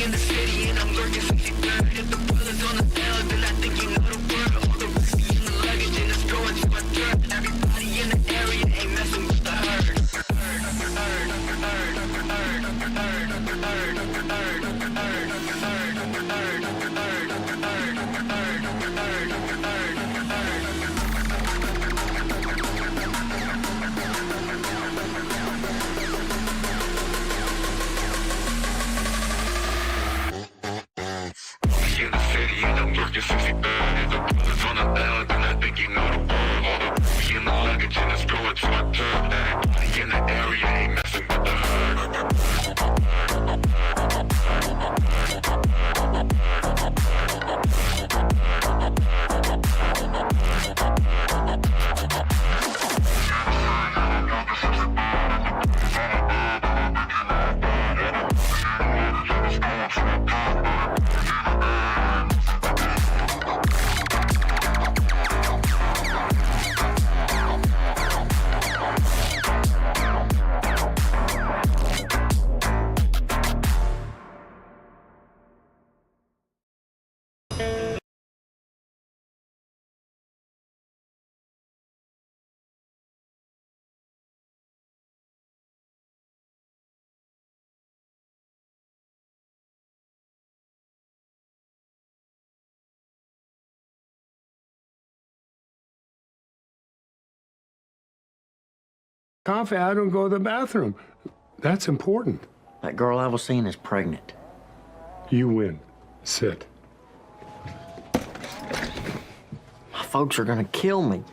in the city and I'm lurking 63rd. If the bullets on the tail, then I think you know the word. All the whiskey in the luggage and it's going to my dirt. Everybody in the area ain't messing with the herd. In the city and I'm lurking 63rd. If the bullets on the tail, then I think you know the word. All the whiskey in the luggage and it's going to my dirt. Everybody in the area ain't messing with the herd. Coffee, I don't go to the bathroom. That's important. That girl I was seeing is pregnant. You win. Sit. My folks are gonna kill me.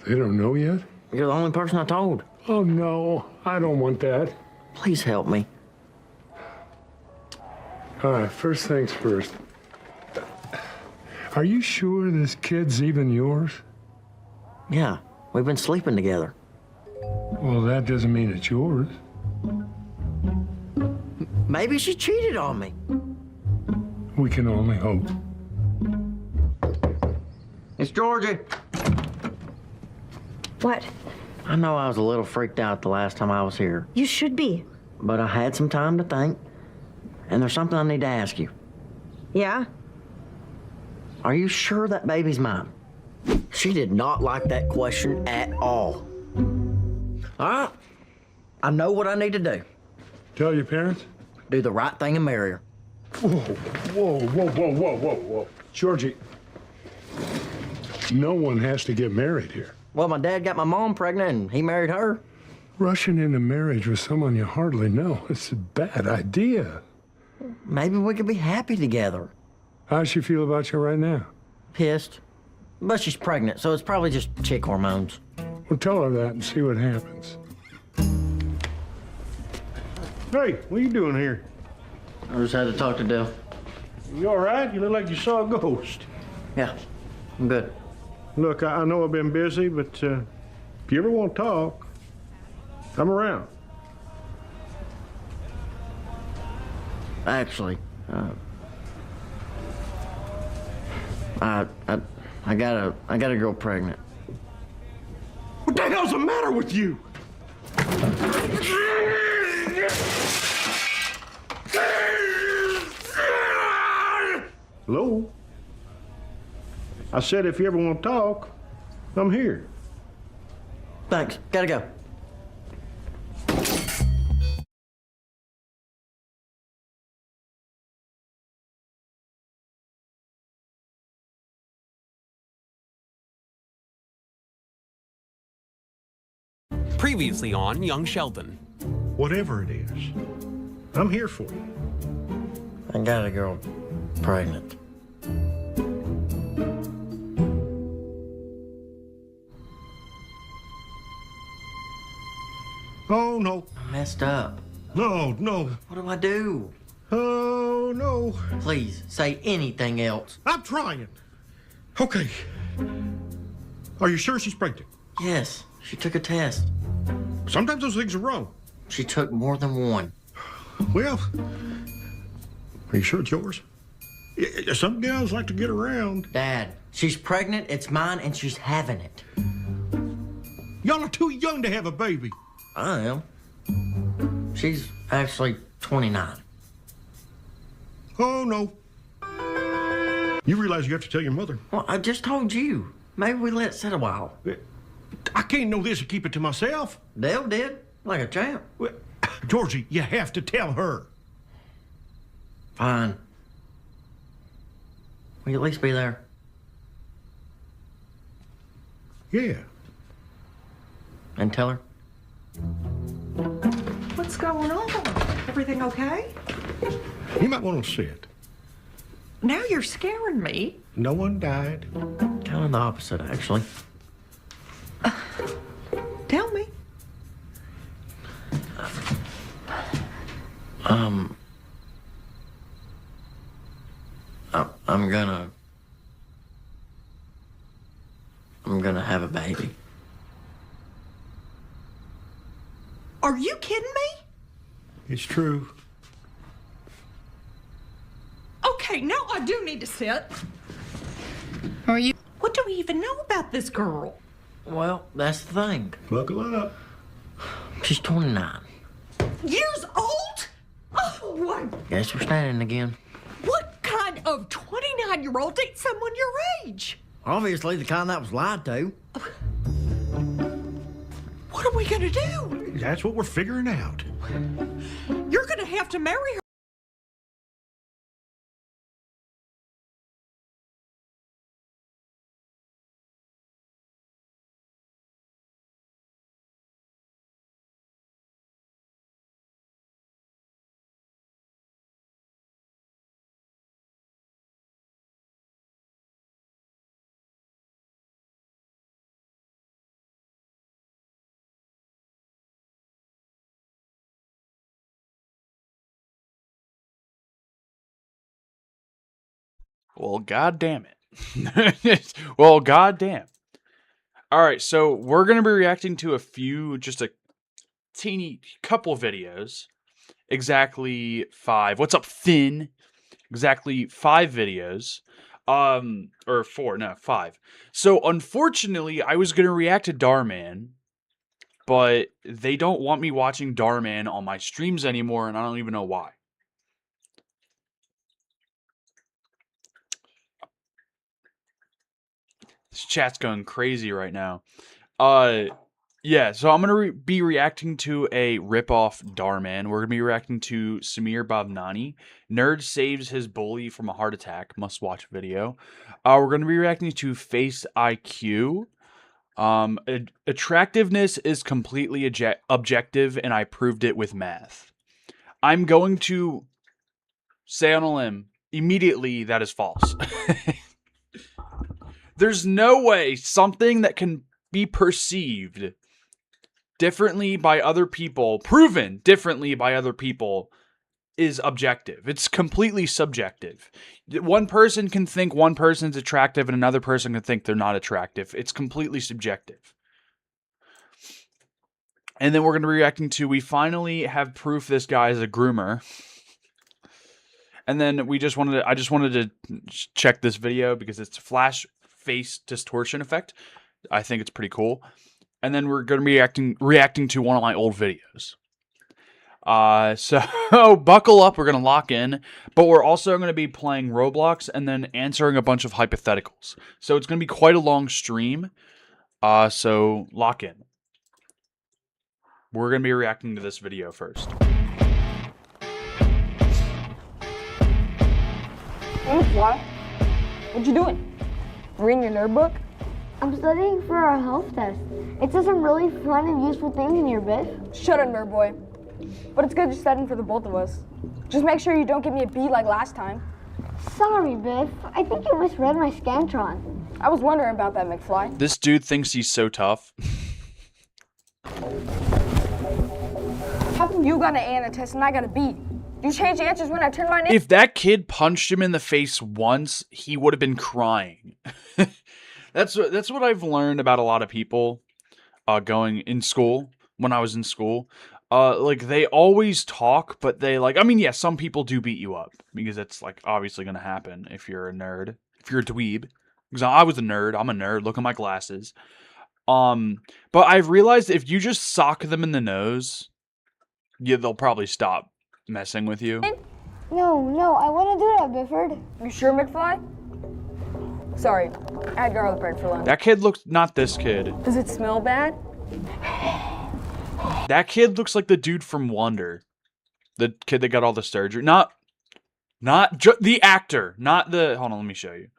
They don't know yet? You're the only person I told. Oh, no. I don't want that. Please help me. All right, first things first. Are you sure this kid's even yours? Yeah, we've been sleeping together. Well, that doesn't mean it's yours. Maybe she cheated on me. We can only hope. It's Georgie. What? I know I was a little freaked out the last time I was here, You should be. but I had some time to think, and there's something I need to ask you. Yeah? Are you sure that baby's mine? She did not like that question at all. All right. I know what I need to do. Tell your parents? Do the right thing and marry her. Whoa. Georgie, no one has to get married here. Well, my dad got my mom pregnant and he married her. Rushing into marriage with someone you hardly know, it's a bad idea. Maybe we could be happy together. How does she feel about you right now? Pissed. But she's pregnant, so it's probably just chick hormones. Well, tell her that and see what happens. Hey, what are you doing here? I just had to talk to Dell. You all right? You look like you saw a ghost. Yeah, I'm good. Look, I know I've been busy, but if you ever want to talk, I'm around. Actually, I got a girl pregnant. What the hell's the matter with you? Hello? I said if you ever want to talk, I'm here. Thanks. Gotta go. Previously on Young Sheldon. Whatever it is, I'm here for you. I got a girl pregnant. Oh, no. I messed up. No. What do I do? Oh, no. Please, say anything else. I'm trying. Okay. Are you sure she's pregnant? Yes, she took a test. Sometimes those things are wrong. She took more than one. Well, are you sure it's yours? Some gals like to get around. Dad, she's pregnant, it's mine, and she's having it. Y'all are too young to have a baby. I am. She's actually 29. Oh, no. You realize you have to tell your mother. Well, I just told you. Maybe we let it sit a while. I can't know this and keep it to myself. Dale did, like a champ. Well, Georgie, you have to tell her. Fine. Will you at least be there? Yeah. And tell her? What's going on? Everything okay? You might want to sit. Now you're scaring me. No one died. Kind of the opposite, actually. Tell me. I'm gonna have a baby. Are you kidding me? It's true. Okay, now I do need to sit. Are you? What do we even know about this girl? Well, that's the thing. Buckle up. She's 29. Years old? Oh, what? Guess we're standing again. What kind of 29-year-old dates someone your age? Obviously, the kind that was lied to. What are we gonna do? That's what we're figuring out. You're gonna have to marry her. Well, god damn it. Well, god damn. Alright, so we're going to be reacting to just a teeny couple videos. Exactly 5. What's up, Finn? Exactly 5 videos. Or 4, no, 5. So, unfortunately, I was going to react to Darman, but they don't want me watching Darman on my streams anymore, and I don't even know why. This chat's going crazy right now. Yeah, so I'm going to be reacting to a ripoff Darman. We're going to be reacting to Samir Bhavnani. Nerd saves his bully from a heart attack. Must watch video. We're going to be reacting to Face IQ. Attractiveness is completely objective, and I proved it with math. I'm going to say on a limb immediately that is false. There's no way something that can be perceived differently by other people, proven differently by other people, is objective. It's completely subjective. One person can think one person's attractive and another person can think they're not attractive. It's completely subjective. And then we're going to be reacting to, we finally have proof this guy is a groomer. And then I just wanted to check this video because it's flash face distortion effect. I think it's pretty cool. And then we're going to be reacting to one of my old videos. So buckle up, we're going to lock in, but we're also going to be playing Roblox and then answering a bunch of hypotheticals. So it's going to be quite a long stream. So lock in. We're going to be reacting to this video first. Hey, Fly. What you doing? Reading your nerd book? I'm studying for a health test. It says some really fun and useful things in here, Biff. Shut up, nerd boy. But it's good you're studying for the both of us. Just make sure you don't give me a B like last time. Sorry, Biff. I think you misread my Scantron. I was wondering about that, McFly. This dude thinks he's so tough. How come you got an A on the test and I got a B? You change answers when I turn my name. If that kid punched him in the face once, he would have been crying. That's what I've learned about a lot of people going in school, when I was in school. Like, they always talk, but they, like, I mean, yeah, some people do beat you up, because it's, like, obviously going to happen if you're a nerd. If you're a dweeb. Because I was a nerd. I'm a nerd. Look at my glasses. But I've realized if you just sock them in the nose, yeah, they'll probably stop messing with you. No, I want to do that, Bifford. You sure, McFly? Sorry, I had garlic bread for lunch. That kid looks, not this kid. Does it smell bad? That kid looks like the dude from Wonder. The kid that got all the surgery. Not the actor. Not the, hold on, let me show you.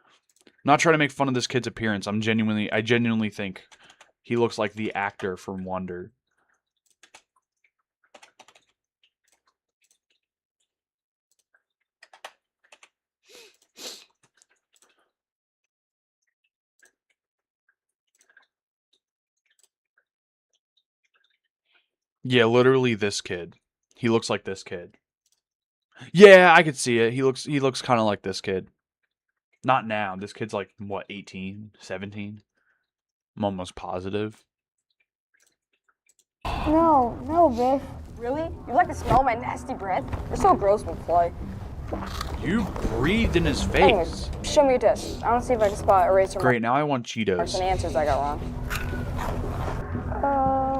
I'm not trying to make fun of this kid's appearance. I genuinely think he looks like the actor from Wonder. Yeah, literally this kid. He looks like this kid. Yeah, I could see it. He looks kind of like this kid. Not now. This kid's like, what, 18, 17? I'm almost positive. No, Biff. Really? You like the smell of my nasty breath? You're so gross, McFly. You breathed in his face. Anyways, show me your test. I want to see if I can spot eraser Great, now I want marks Cheetos. and answers I got wrong.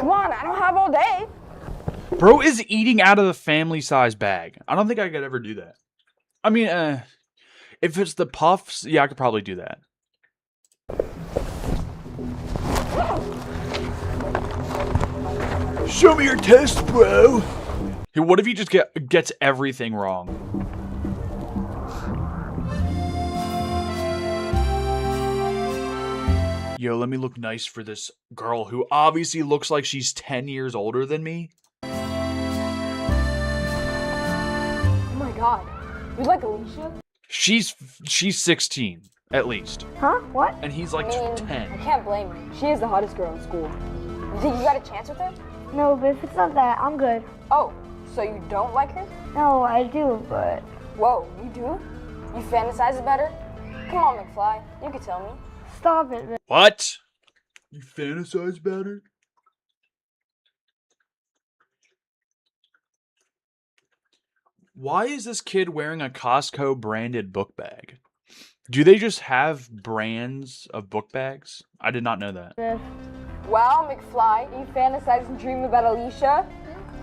Come on, I don't have all day. Bro is eating out of the family size bag. I don't think I could ever do that. I mean, if it's the puffs, yeah, I could probably do that. Show me your test, bro. Hey, what if he just gets everything wrong? Yo, let me look nice for this girl who obviously looks like she's 10 years older than me. Oh my god. You like Alicia? She's 16, at least. Huh? What? And he's like I 10. can't blame you. She is the hottest girl in school. You think you got a chance with her? No, Biff, it's not that. I'm good. Oh, so you don't like her? No, I do, but... Whoa, you do? You fantasize about her? Come on, McFly. You can tell me. Stop it, Biff. What? You fantasize about her? Why is this kid wearing a Costco branded book bag? Do they just have brands of book bags? I did not know that. Biff. Wow, McFly, you fantasize and dream about Alicia?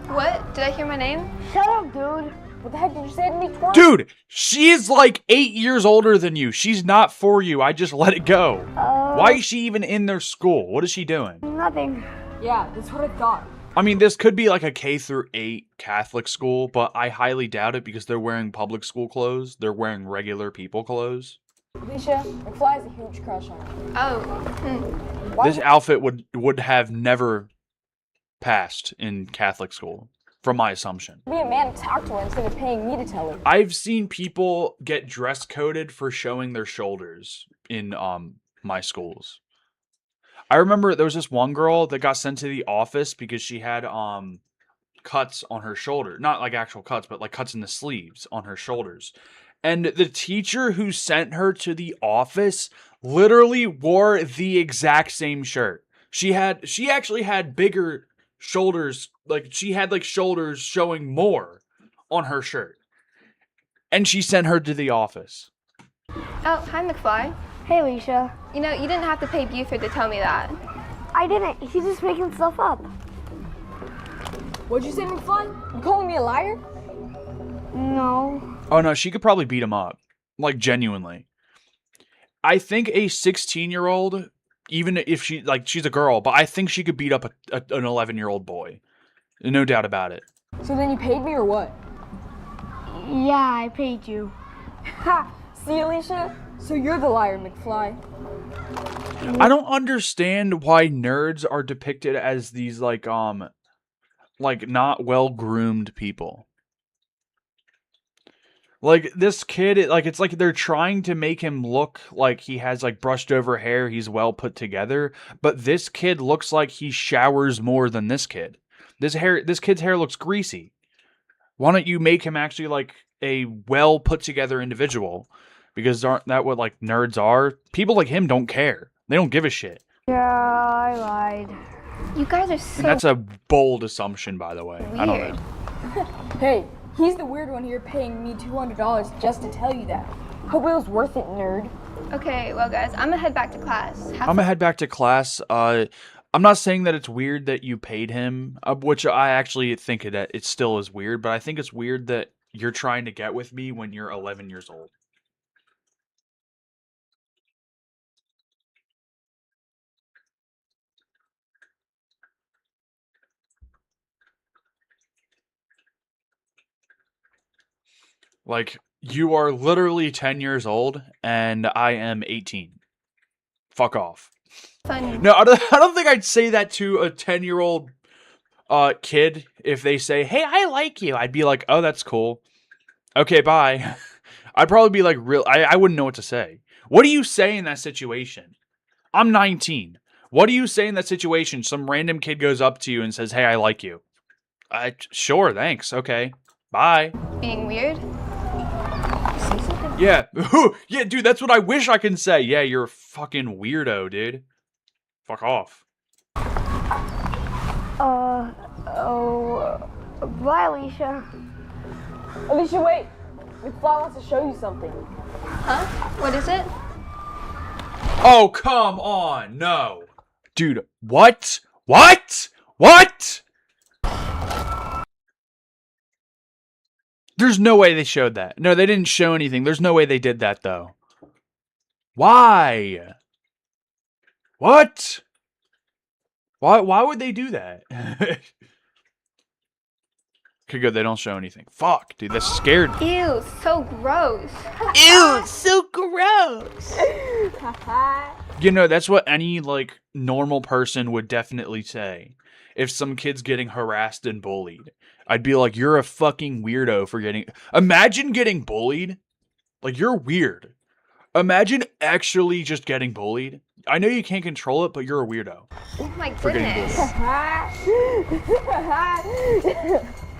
What? Did I hear my name? Shut up, dude. What the heck did you say to me twice? Dude, she's like 8 years older than you. She's not for you. I just let it go. Why is she even in their school? What is she doing? Nothing. Yeah, that's what I thought. I mean, this could be like a K-8 Catholic school, but I highly doubt it because they're wearing public school clothes. They're wearing regular people clothes. Alicia, McFly has a huge crush on her. Oh. This outfit would have never passed in Catholic school, from my assumption. Be a man and talk to her instead of paying me to tell her. I've seen people get dress coded for showing their shoulders in my schools. I remember there was this one girl that got sent to the office because she had cuts on her shoulder. Not like actual cuts, but like cuts in the sleeves on her shoulders. And the teacher who sent her to the office literally wore the exact same shirt. She actually had bigger shoulders, like she had like shoulders showing more on her shirt. And she sent her to the office. Oh, hi, McFly. Hey, Alicia. You know, you didn't have to pay Buford to tell me that. I didn't. He's just making stuff up. What'd you say, McFly? You calling me a liar? No. Oh no, she could probably beat him up. Like genuinely. I think a 16-year-old, even if she's a girl, but I think she could beat up an 11-year-old boy. No doubt about it. So then you paid me or what? Yeah, I paid you. Ha! See, Alicia? So you're the liar, McFly. I don't understand why nerds are depicted as these like not well-groomed people. Like this kid, like it's like they're trying to make him look like he has like brushed over hair, he's well put together, but this kid looks like he showers more than this kid. This kid's hair looks greasy. Why don't you make him actually like a well put together individual? Because aren't that what like nerds are? People like him don't care. They don't give a shit. Yeah, I lied. You guys are so And that's a bold assumption, by the way. weird. I don't know. Hey, he's the weird one here paying me $200 just to tell you that. Hope it was worth it, nerd. Okay, well, guys, I'm gonna head back to class. I'm gonna head back to class. I'm not saying that it's weird that you paid him, which I actually think that it still is weird, but I think it's weird that you're trying to get with me when you're 11 years old. Like, you are literally 10 years old, and I am 18. Fuck off. Funny. No, I don't think I'd say that to a 10-year-old kid if they say, hey, I like you. I'd be like, oh, that's cool. Okay, bye. I'd probably be like, I wouldn't know what to say. What do you say in that situation? I'm 19. What do you say in that situation? Some random kid goes up to you and says, hey, I like you. Sure, thanks. Okay, bye. Being weird? Yeah. Yeah, dude, that's what I wish I can say. Yeah, you're a fucking weirdo, dude. Fuck off. Bye, Alicia. Alicia, wait. McFly wants to show you something. Huh? What is it? Oh, come on. No. Dude, what? What? What? There's no way they showed that. No, they didn't show anything. There's no way they did that, though. Why? What? Why would they do that? Okay, good. They don't show anything. Fuck, dude. That scared me. Ew, so gross. Ew, so gross. You know, that's what any, like, normal person would definitely say. If some kid's getting harassed and bullied, I'd be like, you're a fucking weirdo for getting... Imagine getting bullied. Like, you're weird. Imagine actually just getting bullied. I know you can't control it, but you're a weirdo. Oh my For getting goodness.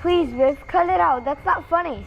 Please, Biff, cut it out. That's not funny.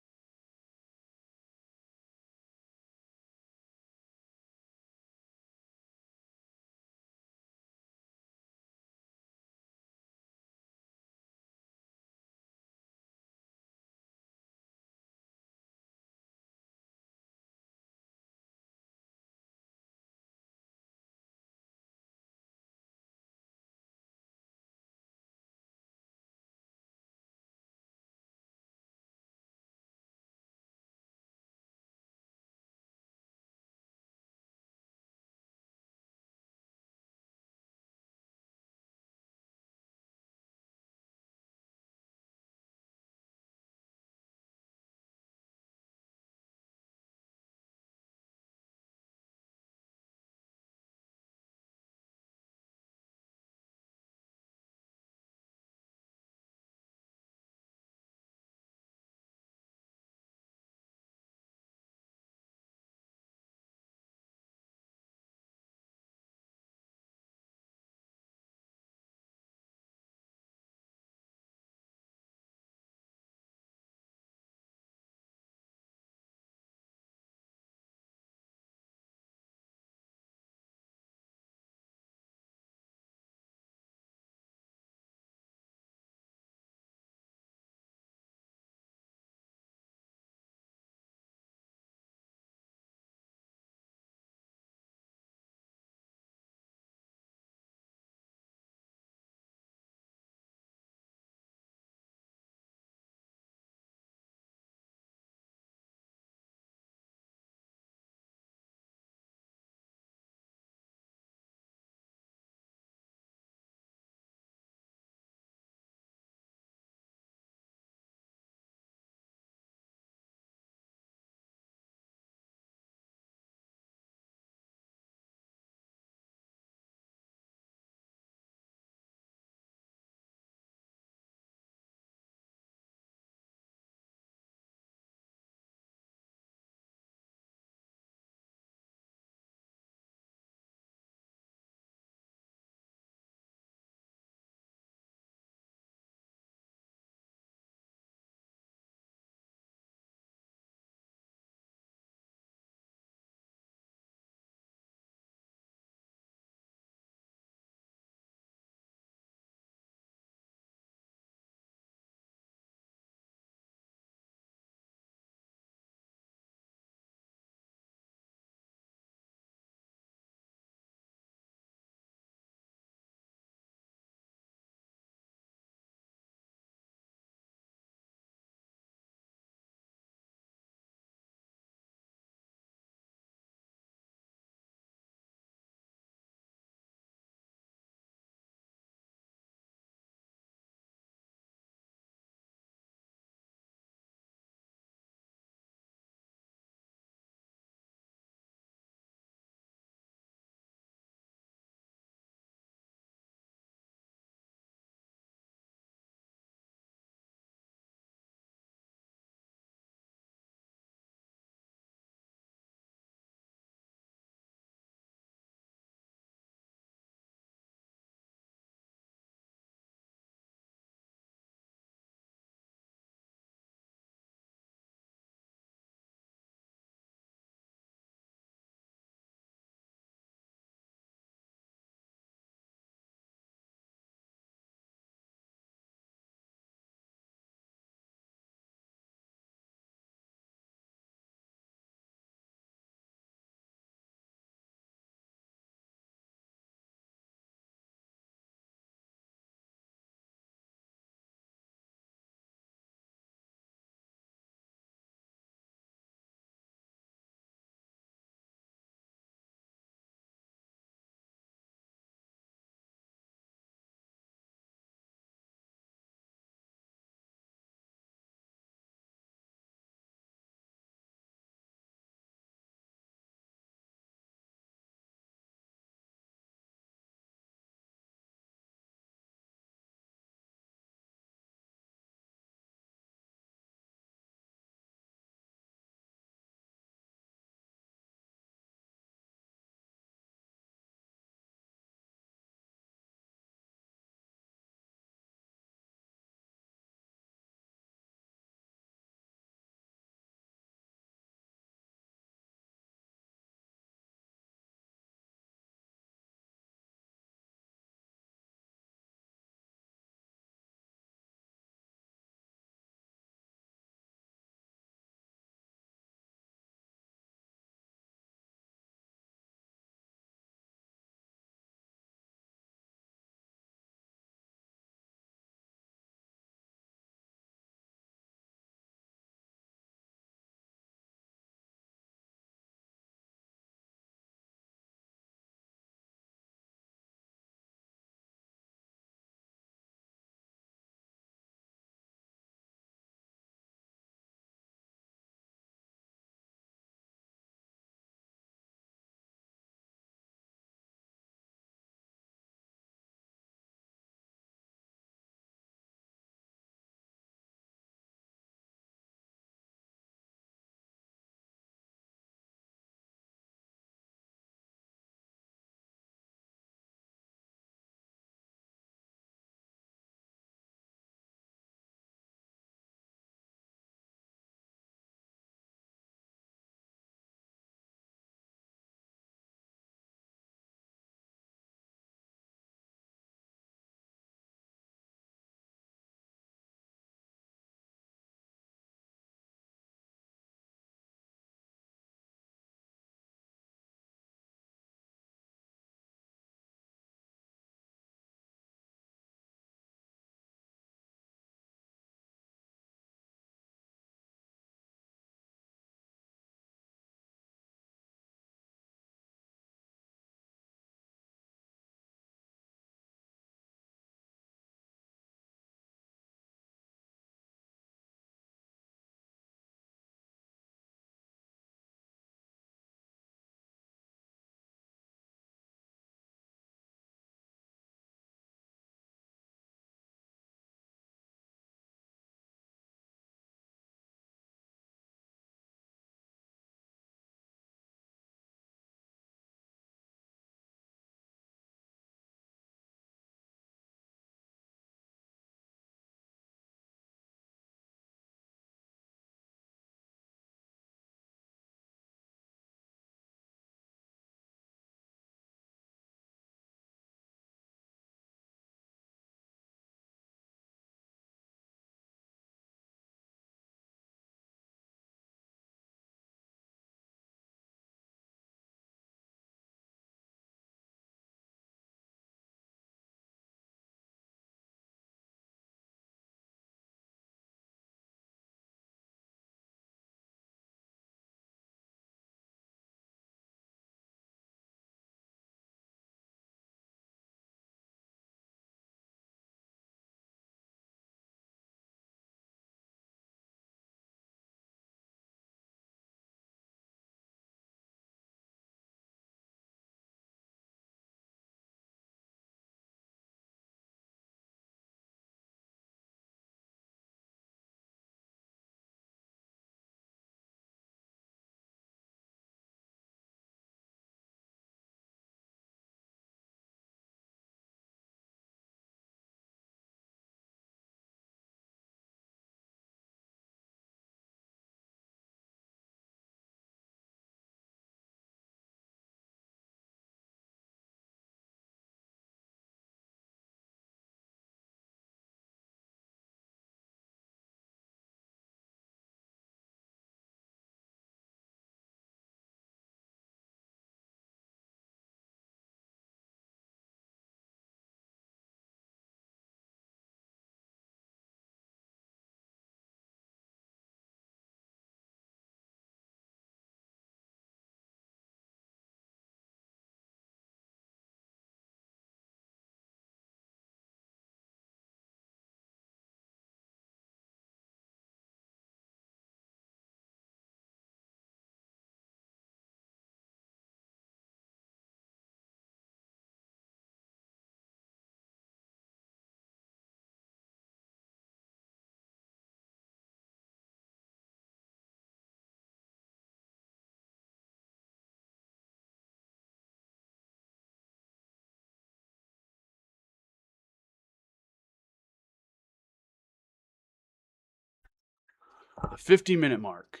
The 50-minute mark.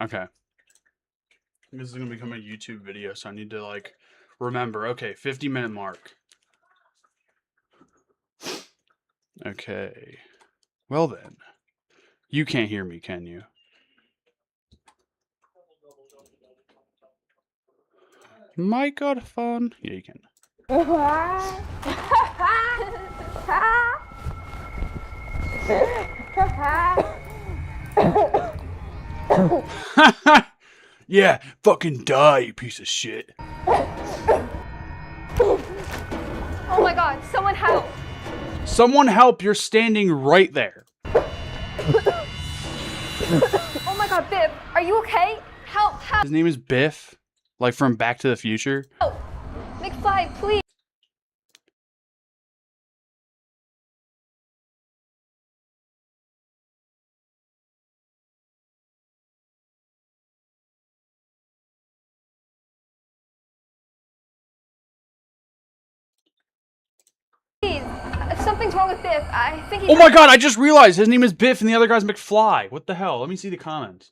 Okay. This is going to become a YouTube video, so I need to, like, remember. Okay, 50-minute mark. Okay. Well then. You can't hear me, can you? Microphone. Yeah, you can. Yeah, fucking die, you piece of shit. Oh my god, someone help! Someone help, you're standing right there. Oh my god, Biff, are you okay? Help, help! His name is Biff, like from Back to the Future. Oh, McFly, please! Something's wrong with Biff. I think he. Oh my god, I just realized his name is Biff and the other guy's McFly. What the hell? Let me see the comments.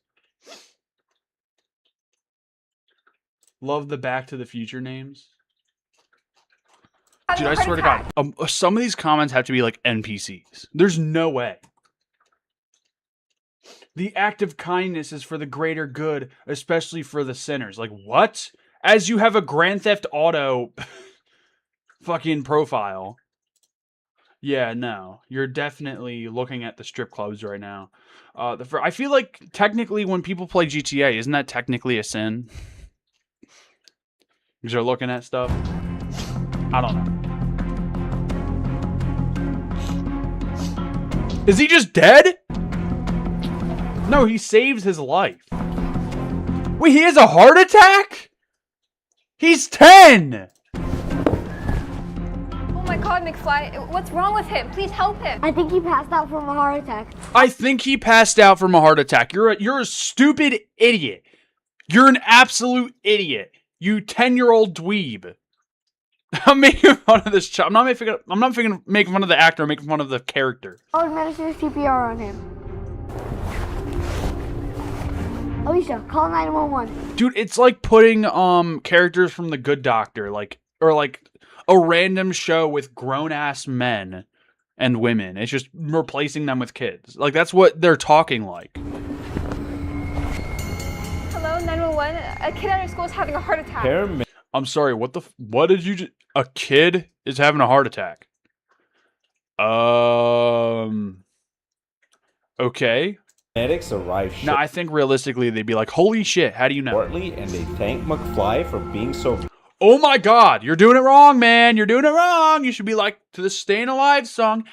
Love the Back to the Future names. Dude, I swear to God, some of these comments have to be like NPCs. There's no way. The act of kindness is for the greater good, especially for the sinners. Like, what? As you have a Grand Theft Auto fucking profile. Yeah, no. You're definitely looking at the strip clubs right now. I feel like technically when people play GTA, isn't that technically a sin? Because they're looking at stuff. I don't know. Is he just dead? No, he saves his life. Wait, he has a heart attack? He's 10! Oh my god, McFly, what's wrong with him? Please help him. I think he passed out from a heart attack. I think he passed out from a heart attack. You're a stupid idiot. You're an absolute idiot. You 10-year-old dweeb. I'm making fun of this child. I'm not making fun of the actor. I'm making fun of the character. I'll administer CPR on him. Alicia, call 911. Dude, it's like putting characters from The Good Doctor, or a random show with grown-ass men and women. It's just replacing them with kids. Like, that's what they're talking like. Hello, 911. A kid at our school is having a heart attack. I'm sorry, what did you just... A kid is having a heart attack. Okay. Medics arrive No, I think realistically they'd be like, holy shit, how do you know? shortly, and they thank McFly for being so... Oh my god, you're doing it wrong, man. You're doing it wrong. You should be like to the Stayin' Alive song.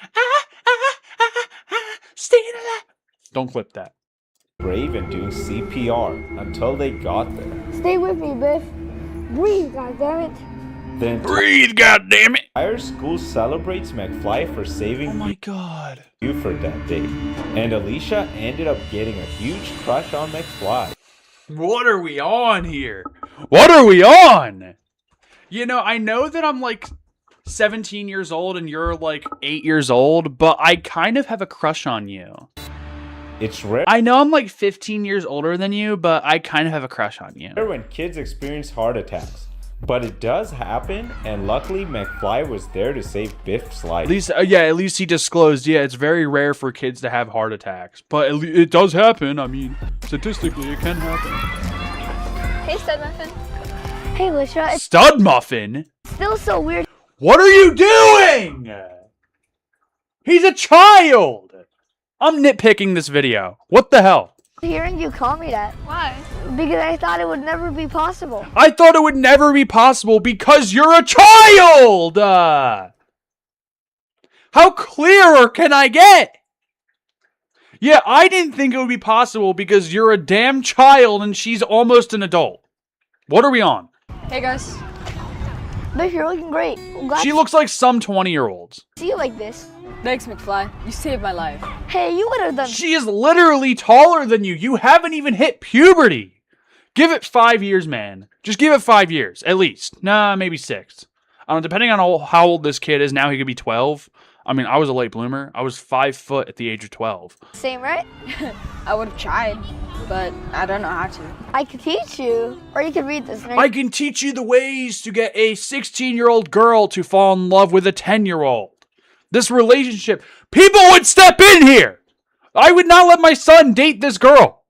Stayin' Alive. Don't clip that. brave and doing CPR until they got there. Stay with me, Biff. Breathe, goddammit. Then breathe, goddammit. Entire school celebrates McFly for saving you for that day. And Alicia ended up getting a huge crush on McFly. What are we on here? What are we on? You know, I know that I'm like 17 years old and you're like 8 years old, but I kind of have a crush on you. It's rare. I know I'm like 15 years older than you, but I kind of have a crush on you. When kids experience heart attacks. But it does happen, and luckily McFly was there to save Biff's life. At least he disclosed, yeah, it's very rare for kids to have heart attacks. But it does happen. I mean, statistically, it can happen. Hey, Stud Muffin. Hey, Alicia. It's Stud Muffin? still so weird. What are you doing? He's a child. I'm nitpicking this video. What the hell? Hearing you call me that. Why? Because I thought it would never be possible. I thought it would never be possible because you're a child! How clearer can I get? Yeah, I didn't think it would be possible because you're a damn child and she's almost an adult. What are we on? Hey guys. Biff, you're looking great. She looks like some 20-year-olds. See you like this. Thanks, McFly. You saved my life. Hey, you would have done. She is literally taller than you. You haven't even hit puberty. Give it 5 years, man. Just give it 5 years, at least. Nah, maybe 6. Depending on how old this kid is now, he could be 12. I mean, I was a late bloomer. I was 5 foot at the age of 12. Same, right? I would have tried, but I don't know how to. I could teach you, or you could read this. I can teach you the ways to get a 16-year-old girl to fall in love with a 10-year-old. This relationship, people would step in here. I would not let my son date this girl.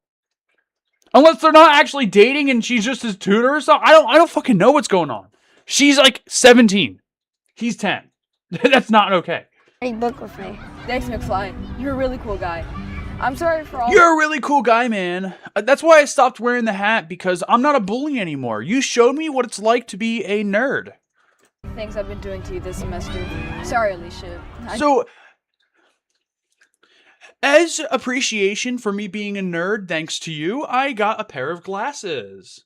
Unless they're not actually dating and she's just his tutor or something. I don't fucking know what's going on. She's like 17. He's 10. That's not okay. Read book with me. Thanks, McFly. You're a really cool guy. I'm sorry for all. You're a really cool guy, man. That's why I stopped wearing the hat, because I'm not a bully anymore. You showed me what it's like to be a nerd. Things I've been doing to you this semester. Sorry, Alicia. So, as appreciation for me being a nerd, thanks to you, I got a pair of glasses.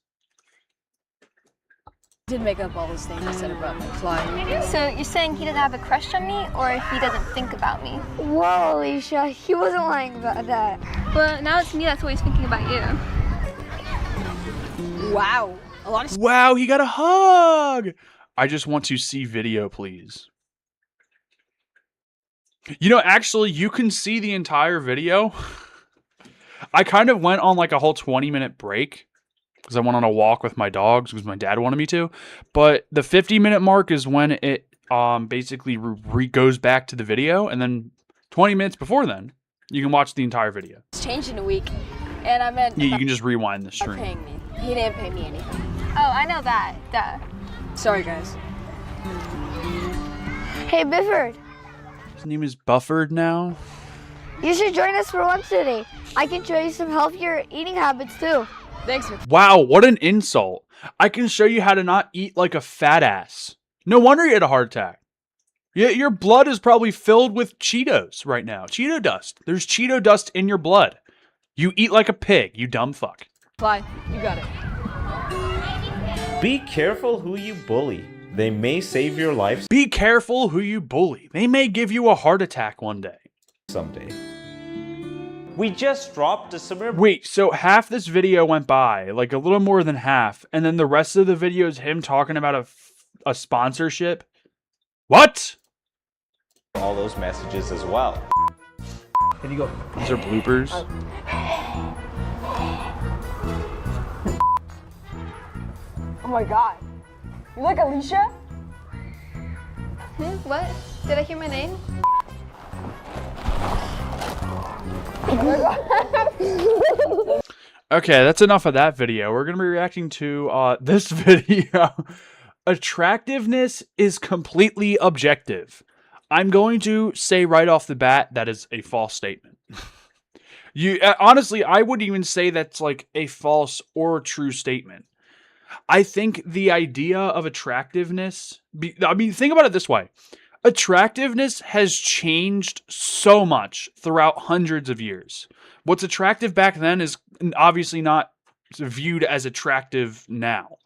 Did make up all those things I said about McFly. So you're saying he doesn't have a crush on me, or he doesn't think about me? Whoa, Alicia, he wasn't lying about that. But now it's me that's always thinking about you. Wow. A lot of. Wow, he got a hug. I just want to see video, please. You know, actually, you can see the entire video. I kind of went on like a whole 20-minute break because I went on a walk with my dogs because my dad wanted me to. But the 50-minute mark is when it basically goes back to the video. And then 20 minutes before then, you can watch the entire video. It's changed in a week. And I meant. Yeah, you can just rewind the stream. Paying me. He didn't pay me anything. Oh, I know that. Duh. Sorry, guys. Hey, Bifford. His name is Bufford now. You should join us for lunch today. I can show you some healthier eating habits too. Thanks. Wow, what an insult. I can show you how to not eat like a fat ass. No wonder you had a heart attack. Yeah, your blood is probably filled with Cheetos right now. Cheeto dust. There's Cheeto dust in your blood. You eat like a pig, you dumb fuck. Fly, you got it. Be careful who you bully. They may save your life. Be careful who you bully. They may give you a heart attack one day. Someday. We just dropped a summer. Wait, so half this video went by, like a little more than half, and then the rest of the video is him talking about a sponsorship? What? All those messages as well. Can you go? These are bloopers. Oh my god. You like Alicia? What? Did I hear my name? Okay, that's enough of that video. We're going to be reacting to this video. Attractiveness is completely objective. I'm going to say right off the bat that is a false statement. Honestly, I wouldn't even say that's like a false or true statement. I think the idea of attractiveness, think about it this way. Attractiveness has changed so much throughout hundreds of years. What's attractive back then is obviously not viewed as attractive now.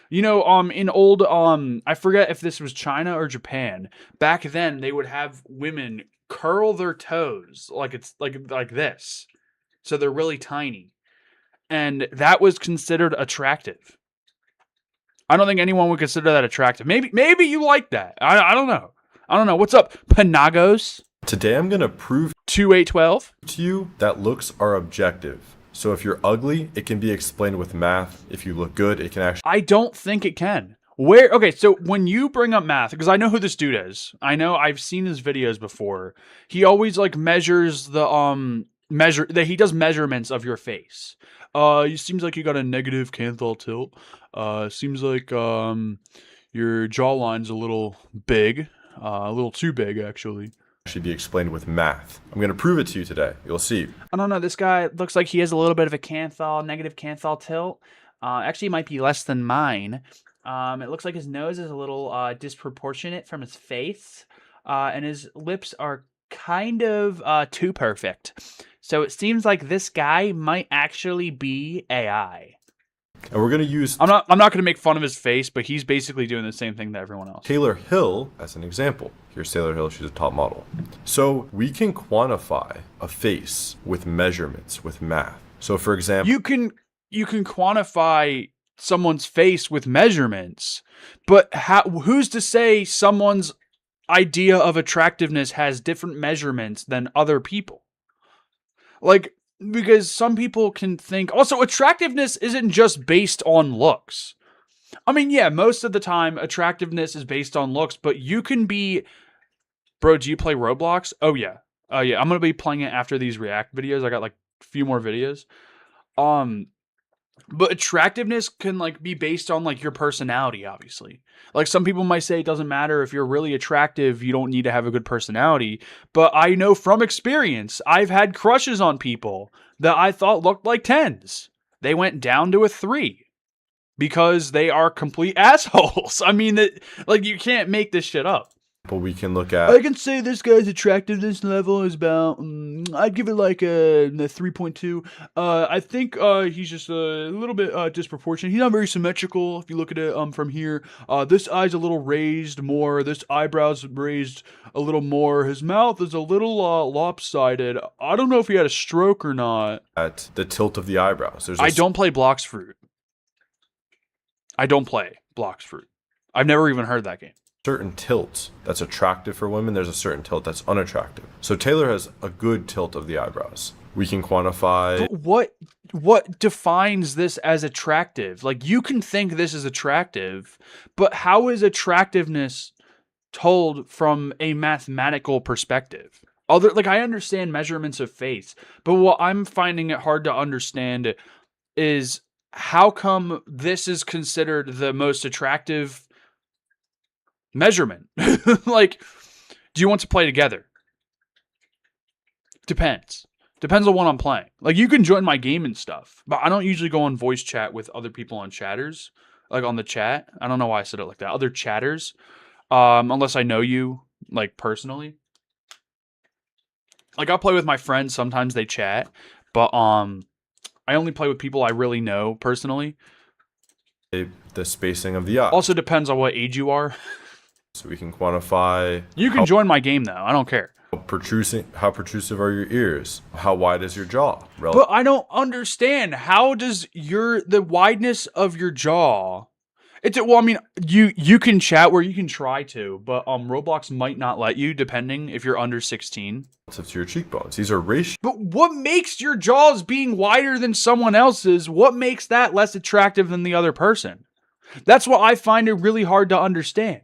You know, in old, I forget if this was China or Japan. Back then, they would have women curl their toes like it's like this, so they're really tiny, and that was considered attractive. I don't think anyone would consider that attractive. Maybe you like that. I don't know. I don't know. What's up, Panagos? Today I'm going to prove 2812 to you that looks are objective. So if you're ugly, it can be explained with math. If you look good, it can actually... I don't think it can. Okay, so when you bring up math, because I know who this dude is. I know I've seen his videos before. He always like measures the he does measurements of your face. It seems like you got a negative canthal tilt. Seems like your jawline's a little big. A little too big, actually. Should be explained with math. I'm going to prove it to you today. You'll see. I don't know. This guy looks like he has a little bit of a negative canthal tilt. Actually, it might be less than mine. It looks like his nose is a little disproportionate from his face. And his lips are kind of too perfect. So it seems like this guy might actually be AI. And we're going to use... I'm not going to make fun of his face, but he's basically doing the same thing that everyone else. Taylor Hill as an example. Here's Taylor Hill. She's a top model. So we can quantify a face with measurements, with math. So for example... You can you can quantify someone's face with measurements, but who's to say someone's idea of attractiveness has different measurements than other people? Like, because some people can think, also, attractiveness isn't just based on looks. I mean, yeah, most of the time, attractiveness is based on looks, but you can be... Bro, do you play Roblox? Oh, yeah. Yeah, I'm going to be playing it after these React videos. I got, like, a few more videos. But attractiveness can, like, be based on, like, your personality, obviously. Like, some people might say it doesn't matter if you're really attractive, you don't need to have a good personality. But I know from experience, I've had crushes on people that I thought looked like 10s. They went down to a 3 because they are complete assholes. I mean, like, you can't make this shit up. But we can look at... I can say this guy's attractiveness level is about... I'd give it like a 3.2. I think he's just a little bit disproportionate. He's not very symmetrical if you look at it from here. This eye's a little raised more. This eyebrow's raised a little more. His mouth is a little lopsided. I don't know if he had a stroke or not. At the tilt of the eyebrows. I don't play Blox Fruit. I don't play Blox Fruit. I've never even heard that game. Certain tilt that's attractive for women, there's a certain tilt that's unattractive. So Taylor has a good tilt of the eyebrows. We can quantify... But what defines this as attractive? Like, you can think this is attractive, but how is attractiveness told from a mathematical perspective? Like, I understand measurements of face, but what I'm finding it hard to understand is how come this is considered the most attractive measurement. Like, do you want to play together? Depends on what I'm playing. Like, you can join my game and stuff, but I don't usually go on voice chat with other people on chatters, like on the chat. I don't know why I said it like that. Other chatters, unless I know you, like, personally. Like, I'll play with my friends, sometimes they chat, but I only play with people I really know personally. The spacing of the eye. Also depends on what age you are. So we can quantify... You can join my game, though. I don't care. How protrusive are your ears? How wide is your jaw? But I don't understand. How does the wideness of your jaw... Well, I mean, you can chat where you can try to, but Roblox might not let you, depending if you're under 16. To your cheekbones. These are ratio. But what makes your jaws being wider than someone else's? What makes that less attractive than the other person? That's what I find it really hard to understand.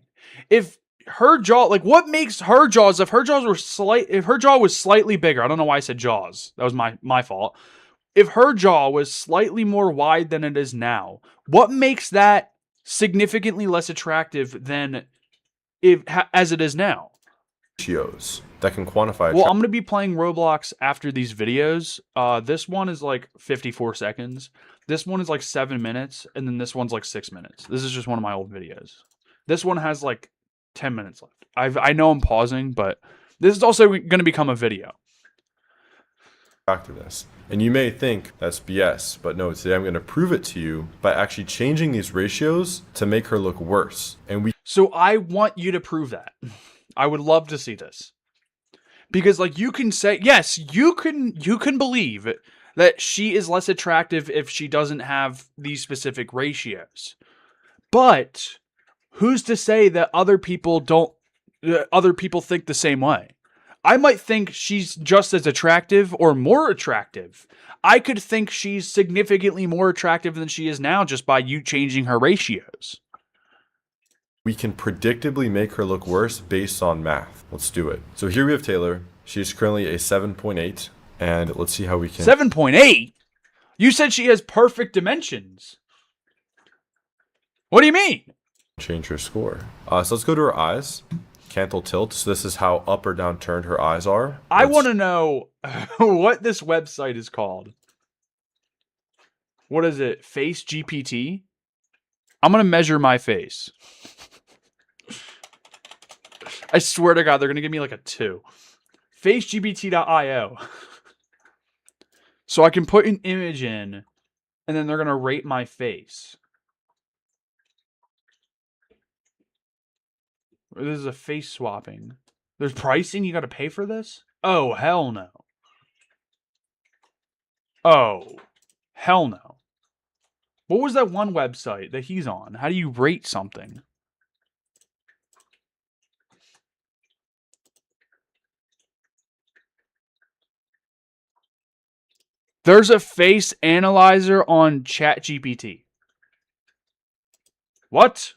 If her jaw, like, what makes her jaws, if her jaw was slightly bigger, I don't know why I said jaws, that was my fault. If her jaw was slightly more wide than it is now, what makes that significantly less attractive than as it is now? Ratios that can quantify. Well, I'm going to be playing Roblox after these videos. This one is like 54 seconds. This one is like 7 minutes. And then this one's like 6 minutes. This is just one of my old videos. This one has like 10 minutes left. I know I'm pausing, but this is also going to become a video. Attractiveness. And you may think that's BS, but no, today I'm going to prove it to you by actually changing these ratios to make her look worse. So I want you to prove that. I would love to see this. Because, like, you can say, yes, you can believe that she is less attractive if she doesn't have these specific ratios. But who's to say that other people think the same way? I might think she's just as attractive or more attractive. I could think she's significantly more attractive than she is now just by you changing her ratios. We can predictably make her look worse based on math. Let's do it. So here we have Taylor. She's currently a 7.8. And let's see how we can... 7.8? You said she has perfect dimensions. What do you mean? Change her score. So let's go to her eyes. Canthal tilt. So this is how up or down turned her eyes are. I want to know what this website is called. What is it? Face GPT? I'm going to measure my face. I swear to God, they're going to give me like a 2. FaceGPT.io. So I can put an image in, and then they're going to rate my face. This is a face swapping. There's pricing? You got to pay for this? Oh, hell no. Oh, hell no. What was that one website that he's on? How do you rate something? There's a face analyzer on ChatGPT. What?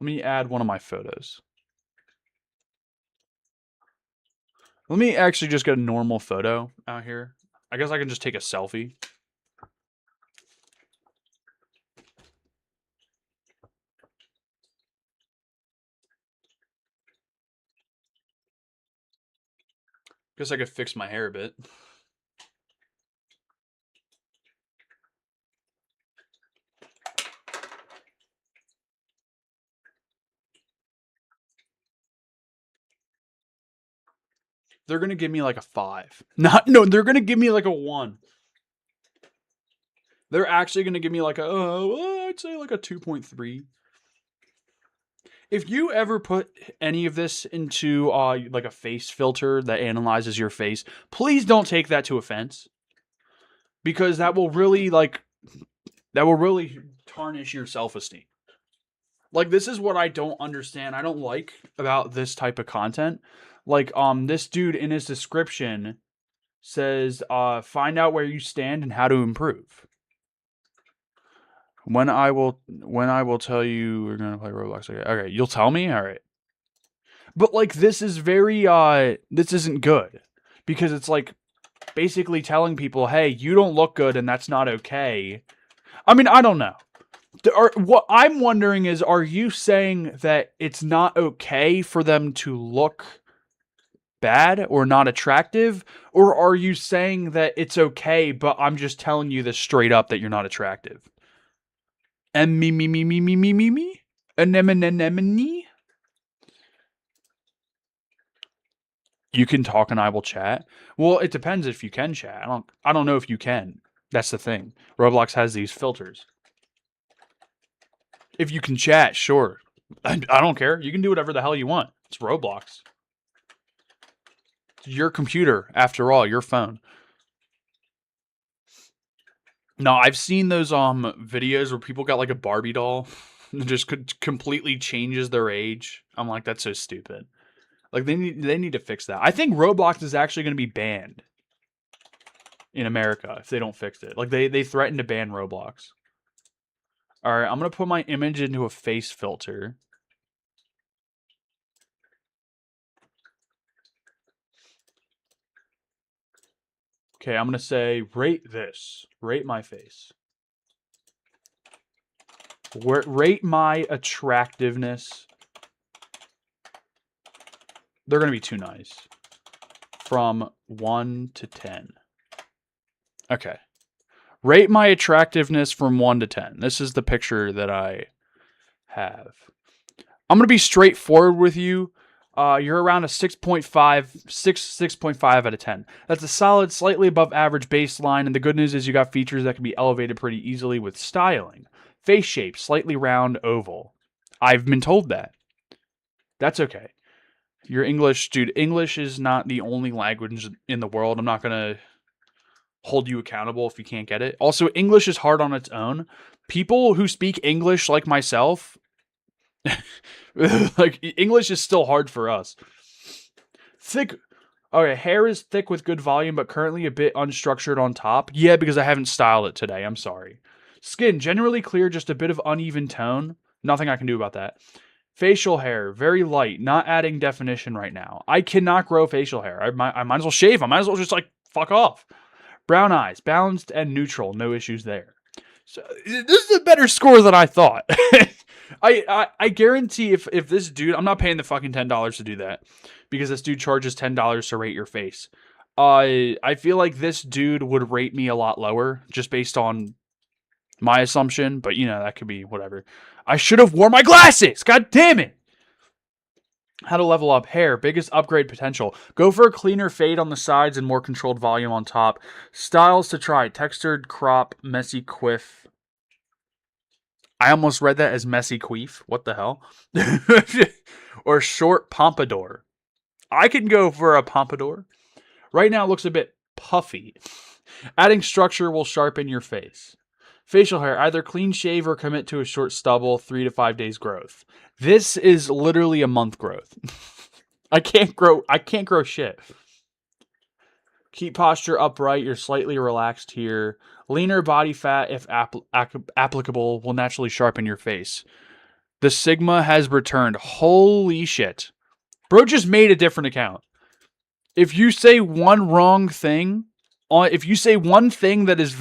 Let me add one of my photos. Let me actually just get a normal photo out here. I guess I can just take a selfie. Guess I could fix my hair a bit. They're going to give me like a 5. No, they're going to give me like a 1. They're actually going to give me like a, I'd say like a 2.3. If you ever put any of this into like a face filter that analyzes your face, please don't take that to offense. Because that will really tarnish your self-esteem. Like, this is what I don't understand. I don't like about this type of content. Like, this dude in his description says, find out where you stand and how to improve. When I will tell you we're gonna play Roblox. Okay, you'll tell me? Alright. But like, this is very this isn't good. Because it's like basically telling people, hey, you don't look good and that's not okay. I mean, I don't know. What I'm wondering is, are you saying that it's not okay for them to look bad or not attractive? Or are you saying that it's okay, but I'm just telling you this straight up that you're not attractive? And me. Anemone. You can talk and I will chat. Well, it depends if you can chat. I don't know if you can. That's the thing. Roblox has these filters. If you can chat, sure. I don't care. You can do whatever the hell you want. It's Roblox. It's your computer, after all, your phone. No, I've seen those videos where people got like a Barbie doll and just completely changes their age. I'm like, that's so stupid. Like, they need to fix that. I think Roblox is actually going to be banned in America if they don't fix it. Like, they threatened to ban Roblox. All right, I'm going to put my image into a face filter. Okay, I'm going to say, rate this. Rate my face. Rate my attractiveness. They're going to be too nice. From 1 to 10. Okay. Rate my attractiveness from 1 to 10. This is the picture that I have. I'm going to be straightforward with you. You're around a 6.5 out of 10. That's a solid, slightly above average baseline, and the good news is you got features that can be elevated pretty easily with styling. Face shape, slightly round, oval. I've been told that. That's okay. Your English, dude, English is not the only language in the world. I'm not going to hold you accountable if you can't get it. Also, English is hard on its own. People who speak English like myself... like, English is still hard for us. Thick. Okay, hair is thick with good volume, but currently a bit unstructured on top. Yeah, because I haven't styled it today. I'm sorry. Skin, generally clear, just a bit of uneven tone. Nothing I can do about that. Facial hair, very light, not adding definition right now. I cannot grow facial hair. I might as well shave. I might as well just, like, fuck off. Brown eyes, balanced and neutral. No issues there. So, this is a better score than I thought. I guarantee if this dude, I'm not paying the fucking $10 to do that, because this dude charges $10 to rate your face. I feel like this dude would rate me a lot lower just based on my assumption, but you know, that could be whatever. I should have worn my glasses. God damn it. How to level up hair, biggest upgrade potential. Go for a cleaner fade on the sides and more controlled volume on top. Styles to try, textured crop, messy quiff. I almost read that as messy queef. What the hell? Or short pompadour. I can go for a pompadour. Right now it looks a bit puffy. Adding structure will sharpen your face. Facial hair, either clean shave or commit to a short stubble, 3 to 5 days growth. This is literally a month growth. I can't grow shit. Keep posture upright. You're slightly relaxed here. Leaner body fat, if applicable, will naturally sharpen your face. The Sigma has returned. Holy shit. Bro just made a different account. If you say one wrong thing, if you say one thing that is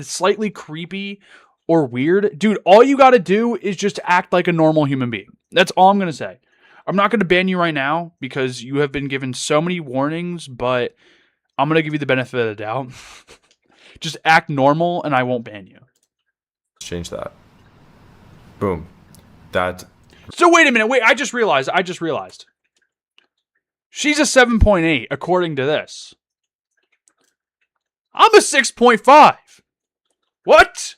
slightly creepy or weird, dude, all you got to do is just act like a normal human being. That's all I'm going to say. I'm not going to ban you right now because you have been given so many warnings, but I'm going to give you the benefit of the doubt. Just act normal and I won't ban you. Change that. Boom. That. So wait a minute. Wait, I just realized. She's a 7.8 according to this. I'm a 6.5. What?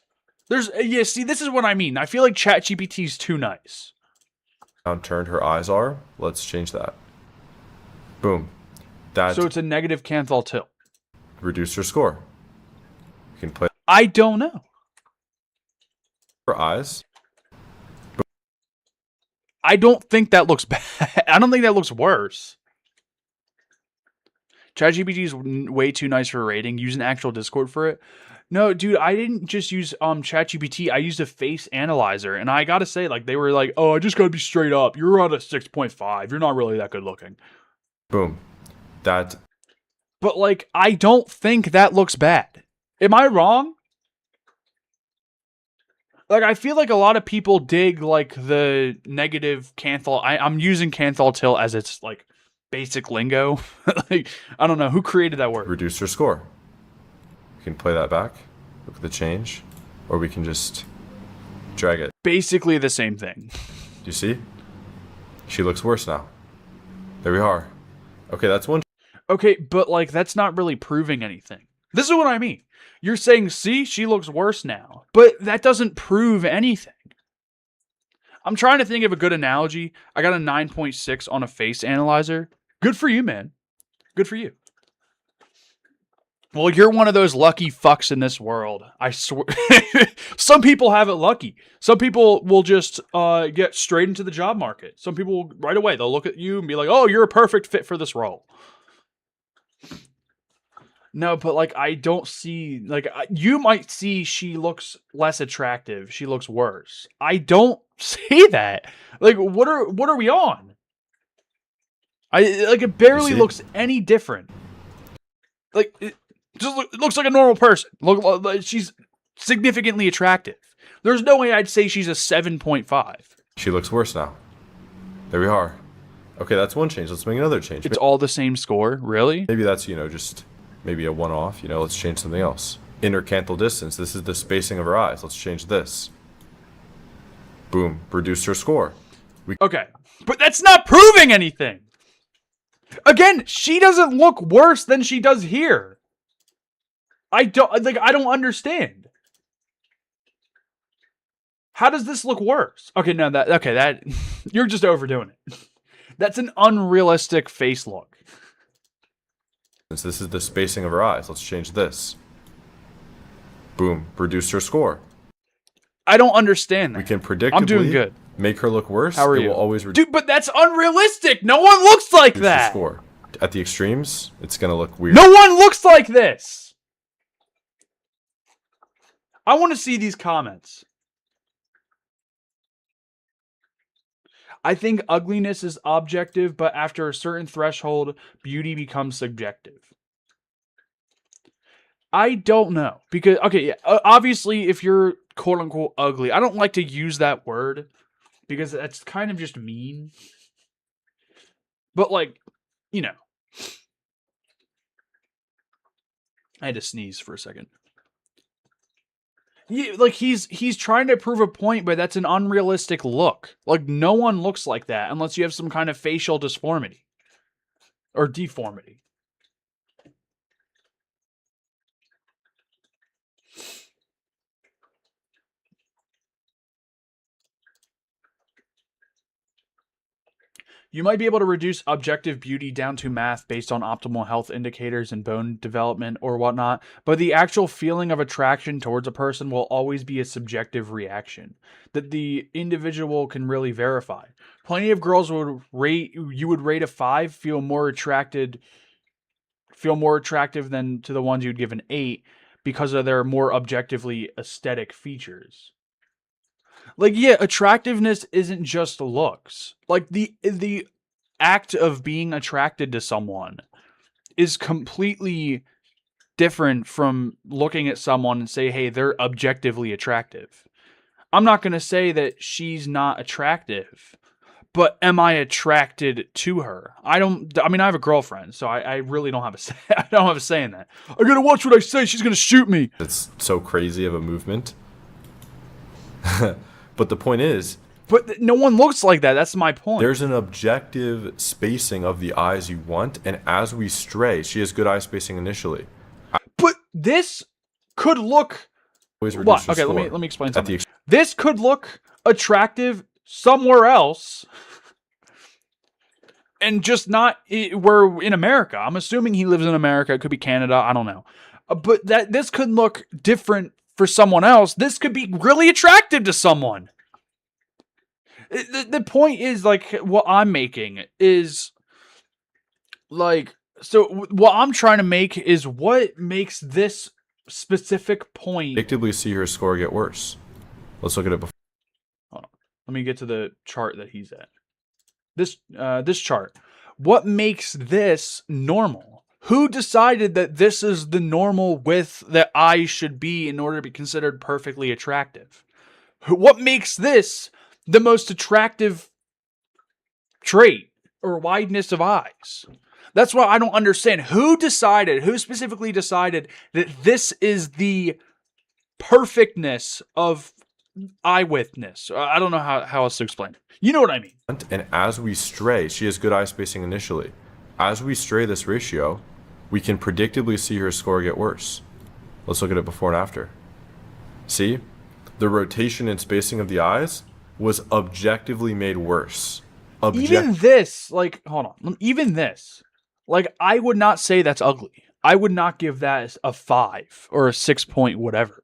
Yeah, see, this is what I mean. I feel like ChatGPT is too nice. How turned her eyes are. Let's change that. Boom. That. So it's a negative Canthal tilt. Reduce her score. You can play. I don't know. Her eyes. Boom. I don't think that looks bad. I don't think that looks worse. ChatGPT is way too nice for a rating. Use an actual Discord for it. No, dude, I didn't just use ChatGPT. I used a face analyzer, and I gotta say, like, they were like, "Oh, I just gotta be straight up. You're on a 6.5. You're not really that good looking." Boom. That. But like, I don't think that looks bad. Am I wrong? Like, I feel like a lot of people dig like the negative Canthal. I'm using Canthal tilt as its like basic lingo. Like, I don't know who created that word. Reduce her score. You can play that back. Look at the change, or we can just drag it. Basically the same thing. Do you see? She looks worse now. There we are. Okay, that's one. Okay, but like that's not really proving anything. This is what I mean. You're saying, see, she looks worse now, but that doesn't prove anything. I'm trying to think of a good analogy. I got a 9.6 on a face analyzer. Good for you, man. Good for you. Well, you're one of those lucky fucks in this world. I swear. Some people have it lucky. Some people will just get straight into the job market. Some people, right away, they'll look at you and be like, oh, you're a perfect fit for this role. No, but like, I don't see, like, you might see she looks less attractive. She looks worse. I don't see that. Like, what are we on? It barely looks any different. Like, it looks like a normal person. Look, she's significantly attractive. There's no way I'd say she's a 7.5. She looks worse now. There we are. Okay, that's one change. Let's make another change. It's all the same score, really? Maybe that's, just maybe a one-off. Let's change something else. Inner canthal distance. This is the spacing of her eyes. Let's change this. Boom. Reduce her score. Okay, but that's not proving anything. Again, she doesn't look worse than she does here. I don't understand. How does this look worse? Okay, no, that you're just overdoing it. That's an unrealistic face look. Since this is the spacing of her eyes, let's change this. Boom. Reduce her score. I don't understand that. We can predictably I'm doing good. Make her look worse. How are you? Will always Dude, but that's unrealistic. No one looks like that. Score. At the extremes, it's going to look weird. No one looks like this. I want to see these comments. I think ugliness is objective, but after a certain threshold, beauty becomes subjective. I don't know. Because, okay, yeah, obviously, if you're quote-unquote ugly, I don't like to use that word because that's kind of just mean. But, like, I had to sneeze for a second. Yeah, like he's trying to prove a point, but that's an unrealistic look. Like, no one looks like that unless you have some kind of facial disformity or deformity. You might be able to reduce objective beauty down to math based on optimal health indicators and bone development or whatnot, but the actual feeling of attraction towards a person will always be a subjective reaction that the individual can really verify. Plenty of girls you would rate a 5 feel more attractive than to the ones you'd give an 8 because of their more objectively aesthetic features. Like, yeah, attractiveness isn't just looks. Like, the act of being attracted to someone is completely different from looking at someone and say, hey, they're objectively attractive. I'm not going to say that she's not attractive, but am I attracted to her? I mean, I have a girlfriend, so I really don't have a say. I don't have a say in that. I gotta watch what I say. She's going to shoot me. It's so crazy of a movement. But the point is... But no one looks like that. That's my point. There's an objective spacing of the eyes you want, and as we stray, she has good eye spacing initially. But this could look... What? Okay, let me explain something. This could look attractive somewhere else, and just not... We're in America. I'm assuming he lives in America. It could be Canada. I don't know. But this could look different for someone else. This could be really attractive to someone. The point is, like, what I'm making is, like, so what I'm trying to make is what makes this specific point... Predictably see her score get worse. Let's look at it before. Hold on. Let me get to the chart that he's at. This chart. What makes this normal? Who decided that this is the normal width that eyes should be in order to be considered perfectly attractive? What makes this the most attractive trait or wideness of eyes? That's why I don't understand. Who specifically decided that this is the perfectness of eye widthness? I don't know how else to explain it. You know what I mean? And as we stray, she has good eye spacing initially. As we stray this ratio, we can predictably see her score get worse. Let's look at it before and after. See? The rotation and spacing of the eyes was objectively made worse. Even this, like, hold on. Even this, like, I would not say that's ugly. I would not give that a 5 or a 6 point whatever.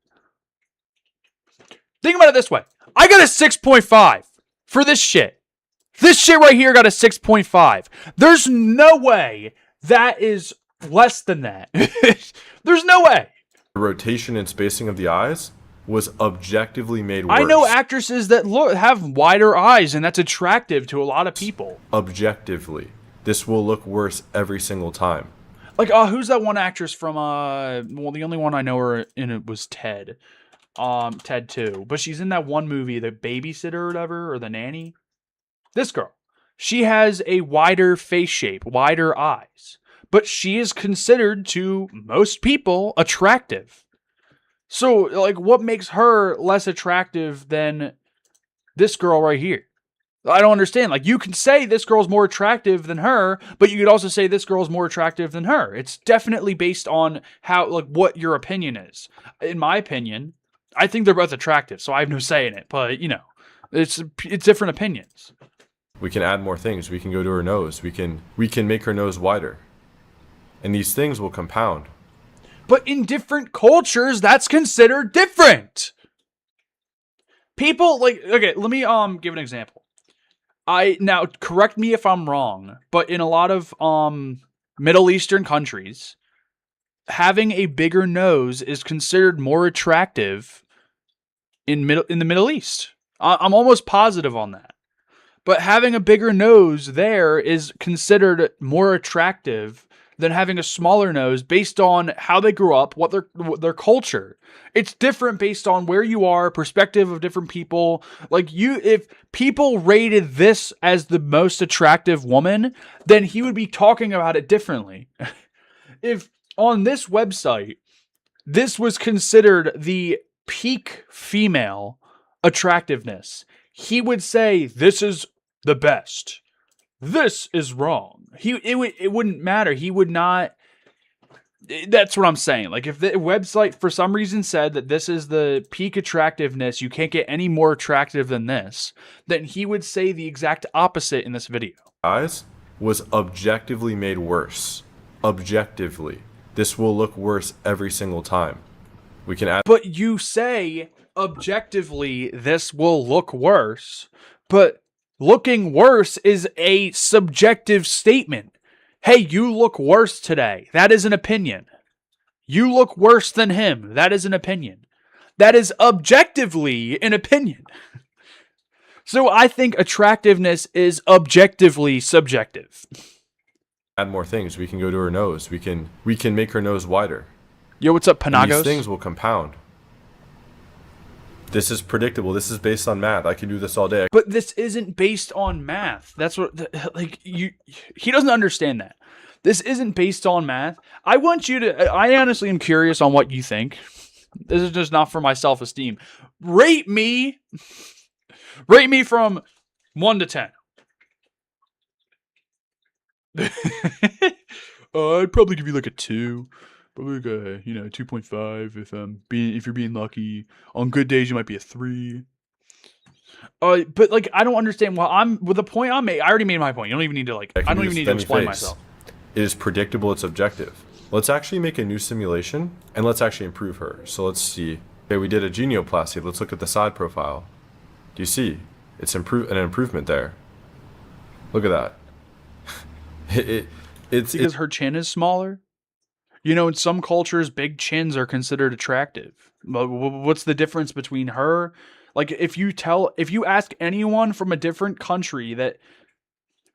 Think about it this way. I got a 6.5 for this shit. This shit right here got a 6.5. There's no way that is less than that. There's no way. The rotation and spacing of the eyes was objectively made worse. I know actresses that have wider eyes, and that's attractive to a lot of people. Objectively. This will look worse every single time. Like, who's that one actress from, well, the only one I know her in it was Ted. Ted 2. But she's in that one movie, The Babysitter or whatever, or The Nanny. This girl. She has a wider face shape, wider eyes. But she is considered, to most people, attractive. So, like, what makes her less attractive than this girl right here? I don't understand. Like, you can say this girl's more attractive than her, but you could also say this girl's more attractive than her. It's definitely based on how, like, what your opinion is. In my opinion, I think they're both attractive, so I have no say in it. But, you know, it's different opinions. We can add more things. We can go to her nose. We can make her nose wider. And these things will compound. But in different cultures, that's considered different. People, like, okay, let me give an example. Now, correct me if I'm wrong, but in a lot of Middle Eastern countries, having a bigger nose is considered more attractive in the Middle East. I'm almost positive on that. But having a bigger nose there is considered more attractive than having a smaller nose based on how they grew up, what their culture. It's different based on where you are, perspective of different people. Like, if people rated this as the most attractive woman, then he would be talking about it differently. If on this website, this was considered the peak female attractiveness, he would say, this is the best. This is wrong. It wouldn't matter. He would not That's what I'm saying. Like, if the website for some reason said that this is the peak attractiveness, you can't get any more attractive than this, then he would say the exact opposite in this video. Eyes was objectively made worse. Objectively. This will look worse every single time. We can add. But you say, objectively, this will look worse, but looking worse is a subjective statement. Hey, you look worse today. That is an opinion. You look worse than him. That is an opinion. That is objectively an opinion. So I think attractiveness is objectively subjective. Add more things. We can go to her nose. We can make her nose wider. Yo, what's up, Panagos? And these things will compound. This is predictable. This is based on math. I can do this all day. But this isn't based on math. That's what, like, he doesn't understand that. This isn't based on math. I want you to, I honestly am curious on what you think. This is just not for my self-esteem. Rate me from 1 to 10. I'd probably give you like a 2. Probably like a, 2.5 if you're being lucky. On good days you might be a 3. But like, I don't understand why with the point I made. I already made my point. You don't even need to like. I don't even need to explain myself. It is predictable. It's objective. Let's actually make a new simulation and let's actually improve her. So let's see. Okay, we did a genioplasty. Let's look at the side profile. Do you see? It's an improvement there. Look at that. It's because her chin is smaller. In some cultures, big chins are considered attractive. What's the difference between her? Like, if you ask anyone from a different country that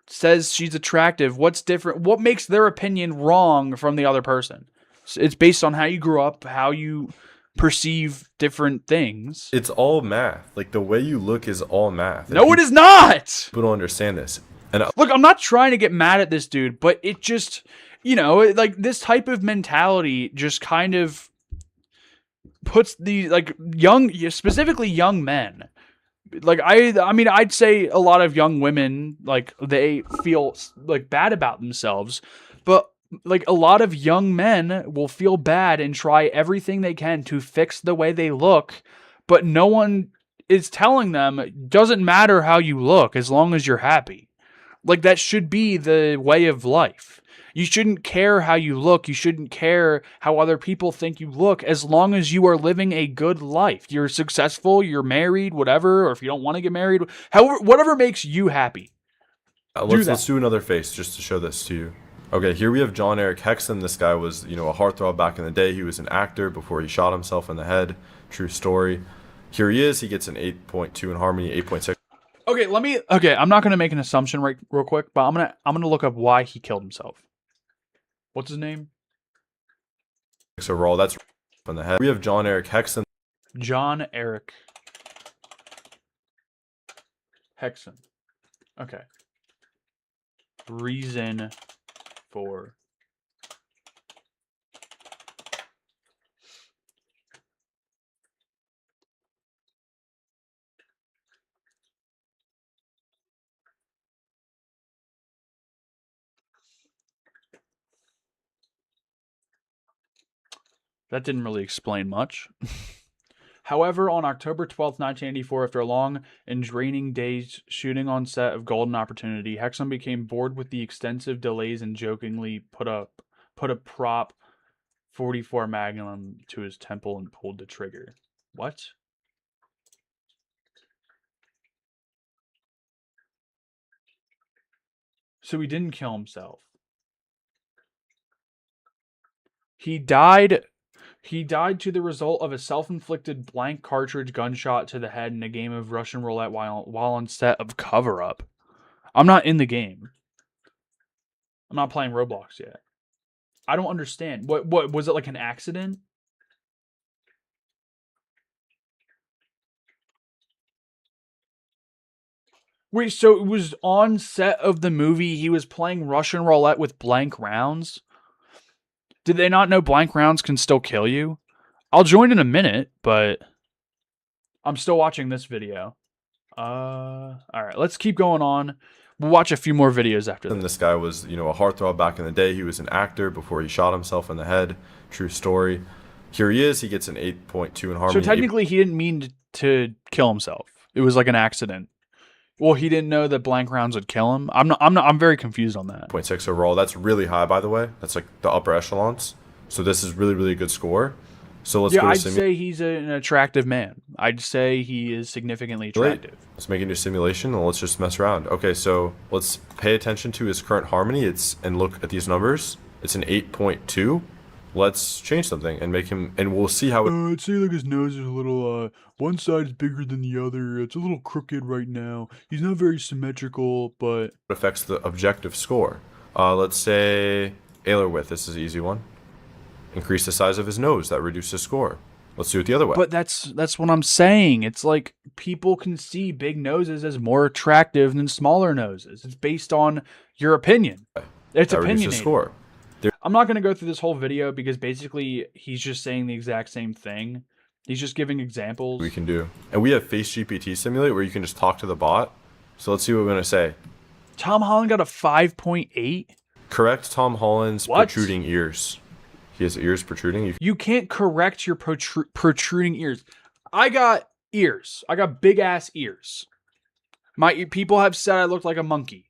says she's attractive, what's different? What makes their opinion wrong from the other person? It's based on how you grew up, how you perceive different things. It's all math. Like, the way you look is all math. No, it is not! People don't understand this. And look, I'm not trying to get mad at this dude, but it just, like, this type of mentality just kind of puts the, like, specifically young men. Like, I mean, I'd say a lot of young women, like, they feel, like, bad about themselves, but, like, a lot of young men will feel bad and try everything they can to fix the way they look, but no one is telling them, it doesn't matter how you look as long as you're happy. Like, that should be the way of life. You shouldn't care how you look. You shouldn't care how other people think you look as long as you are living a good life. You're successful, you're married, whatever, or if you don't want to get married, however, whatever makes you happy. Let's do another face just to show this to you. Okay, here we have John Eric Hexon. This guy was, a heartthrob back in the day. He was an actor before he shot himself in the head. True story. Here he is. He gets an 8.2 in harmony, 8.6. Okay, I'm not gonna make an assumption real quick, but I'm gonna look up why he killed himself. What's his name? Overall, that's from the head. We have John Eric Hexon. John Eric Hexon. Okay. Reason for that didn't really explain much. However, on October 12th, 1984, after a long and draining day's shooting on set of Golden Opportunity, Hexon became bored with the extensive delays and jokingly put a prop 44 Magnum to his temple and pulled the trigger. What? So he didn't kill himself. He died to the result of a self-inflicted blank cartridge gunshot to the head in a game of Russian roulette while on set of Cover Up. I'm not in the game. I'm not playing Roblox yet. I don't understand. What was it, like an accident? Wait, so it was on set of the movie he was playing Russian roulette with blank rounds? Did they not know blank rounds can still kill you? I'll join in a minute, but I'm still watching this video. Alright, let's keep going on. We'll watch a few more videos after And this. this guy was, you know, a heartthrob back in the day. He was an actor before he shot himself in the head. True story. Here he is. He gets an 8.2 in harmony. So technically, he didn't mean to kill himself. It was like an accident. Well, he didn't know that blank rounds would kill him. I'm very confused on that. 8.6 overall. That's really high, by the way. That's like the upper echelons. So this is really, really good score. So let's go to I'd say he's an attractive man. I'd say he is significantly attractive. Let's make it into simulation and let's just mess around. Okay, so let's pay attention to his current harmony. And look at these numbers. It's an 8.2. Let's change something and make him, and we'll see how it I'd say like his nose is a little, one side is bigger than the other. It's a little crooked right now. He's not very symmetrical, but affects the objective score. Let's say Ailer width. This is an easy one. Increase the size of his nose. That reduces score. Let's do it the other way. But that's what I'm saying. It's like people can see big noses as more attractive than smaller noses. It's based on your opinion. It's opinionated. Score. I'm not going to go through this whole video because basically he's just saying the exact same thing. He's just giving examples. We can do. And we have Face GPT Simulate where you can just talk to the bot. So let's see what we're going to say. Tom Holland got a 5.8? Correct Tom Holland's protruding ears. He has ears protruding. You can't correct your protruding ears. I got ears. I got big ass ears. My people have said I look like a monkey.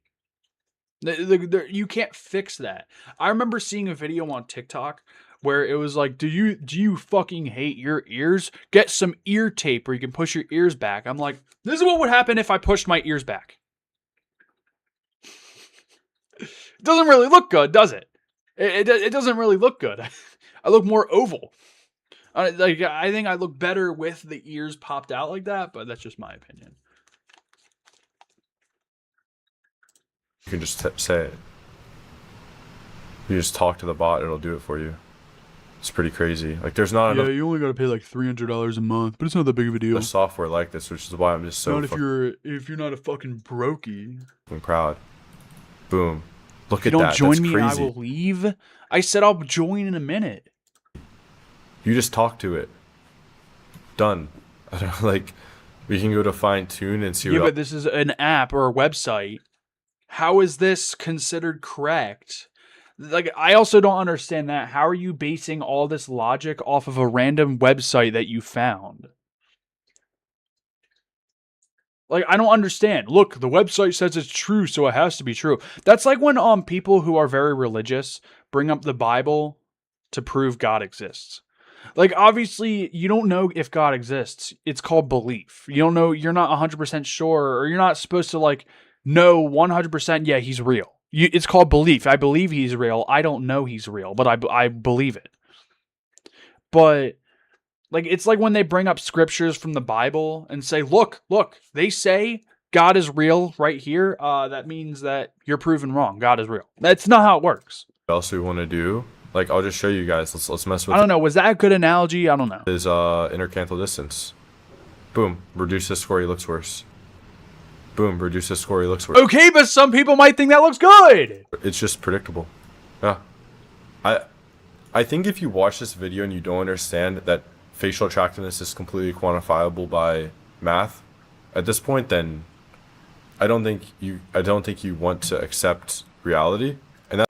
You can't fix that. I remember seeing a video on TikTok where it was like, do you fucking hate your ears? Get some ear tape where you can push your ears back. I'm like, this is what would happen if I pushed my ears back. It doesn't really look good, does it? It doesn't really look good. I look more oval. I think I look better with the ears popped out like that, but that's just my opinion. You can just say it. You just talk to the bot, it'll do it for you. It's pretty crazy. Like there's not enough. Yeah, you only gotta pay like $300 a month, but it's not that big of a deal. Software like this, which is why I'm just so. Not if you're not a fucking brokey. I'm proud. Boom. Look if at you don't that. join That's me, crazy. I will leave. I said I'll join in a minute. You just talk to it. Done. I don't like. We can go to fine tune and see. Yeah, what but this is an app or a website. How is this considered correct? Like, I also don't understand that. How are you basing all this logic off of a random website that you found? Like, I don't understand. Look, the website says it's true, so it has to be true. That's like when people who are very religious bring up the Bible to prove God exists. Like, obviously, you don't know if God exists. It's called belief. You don't know, you're not 100% sure, or you're not supposed to, like, know 100%, yeah, he's real. It's called belief. I believe he's real. I don't know he's real, but I believe it. But, like, it's like when they bring up scriptures from the Bible and say, look, they say God is real right here. That means that you're proven wrong. God is real. That's not how it works. What else we want to do? Like, I'll just show you guys. Let's mess with. I don't know. Was that a good analogy? I don't know. Is intercanthal distance. Boom. Reduce the score. He looks worse. Boom. Reduce the score. He looks worse. Okay, but some people might think that looks good. It's just predictable. Yeah. I think if you watch this video and you don't understand that facial attractiveness is completely quantifiable by math, at this point, then I don't think you want to accept reality. And that.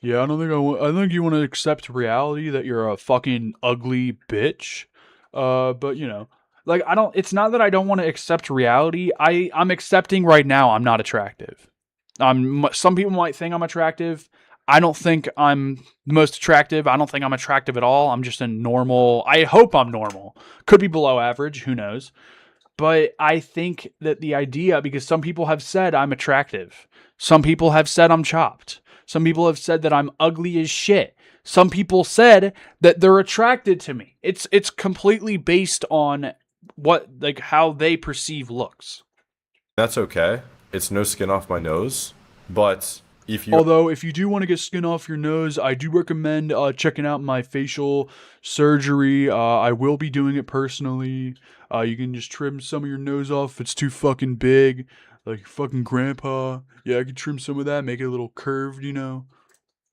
Yeah, I think you want to accept reality that you're a fucking ugly bitch. But you know, like it's not that I don't want to accept reality. I'm accepting right now I'm not attractive. Some people might think I'm attractive. I don't think I'm the most attractive. I don't think I'm attractive at all. I'm just a normal. I hope I'm normal. Could be below average. Who knows? But I think that the idea, because some people have said I'm attractive. Some people have said I'm chopped. Some people have said that I'm ugly as shit. Some people said that they're attracted to me. It's completely based on how they perceive looks. That's okay. It's no skin off my nose, but although if you do want to get skin off your nose, I do recommend checking out my facial surgery. I will be doing it personally. You can just trim some of your nose off if it's too fucking big, like your fucking grandpa. Yeah, I can trim some of that, make it a little curved, you know.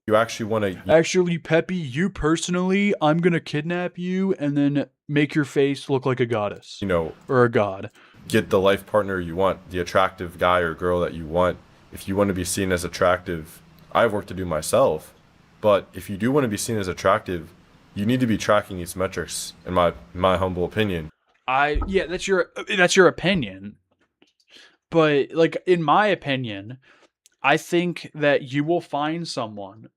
You actually want to... Actually, Peppy, you personally, I'm going to kidnap you and then make your face look like a goddess. You know... Or a god. Get the life partner you want, the attractive guy or girl that you want. if you want to be seen as attractive, I have work to do myself. But if you do want to be seen as attractive, you need to be tracking these metrics, in my humble opinion. Yeah, that's your opinion. But like in my opinion, I think that you will find someone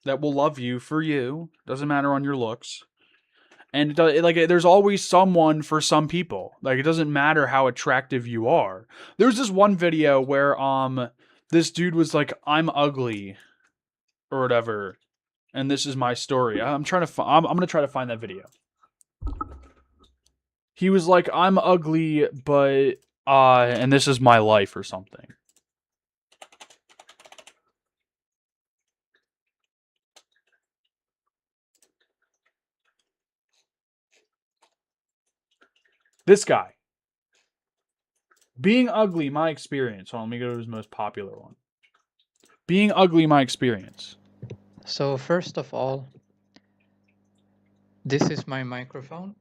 that will love you for you. Doesn't matter on your looks. And like there's always someone for some people. Like it doesn't matter how attractive you are. There's this one video where this dude was like, "I'm ugly," or whatever, and this is my story. I'm gonna try to find that video. He was like, "I'm ugly, but and this is my life," or something. This guy. Being ugly, my experience. Hold on, let me go to his most popular one. Being ugly, my experience. So first of all, this is my microphone.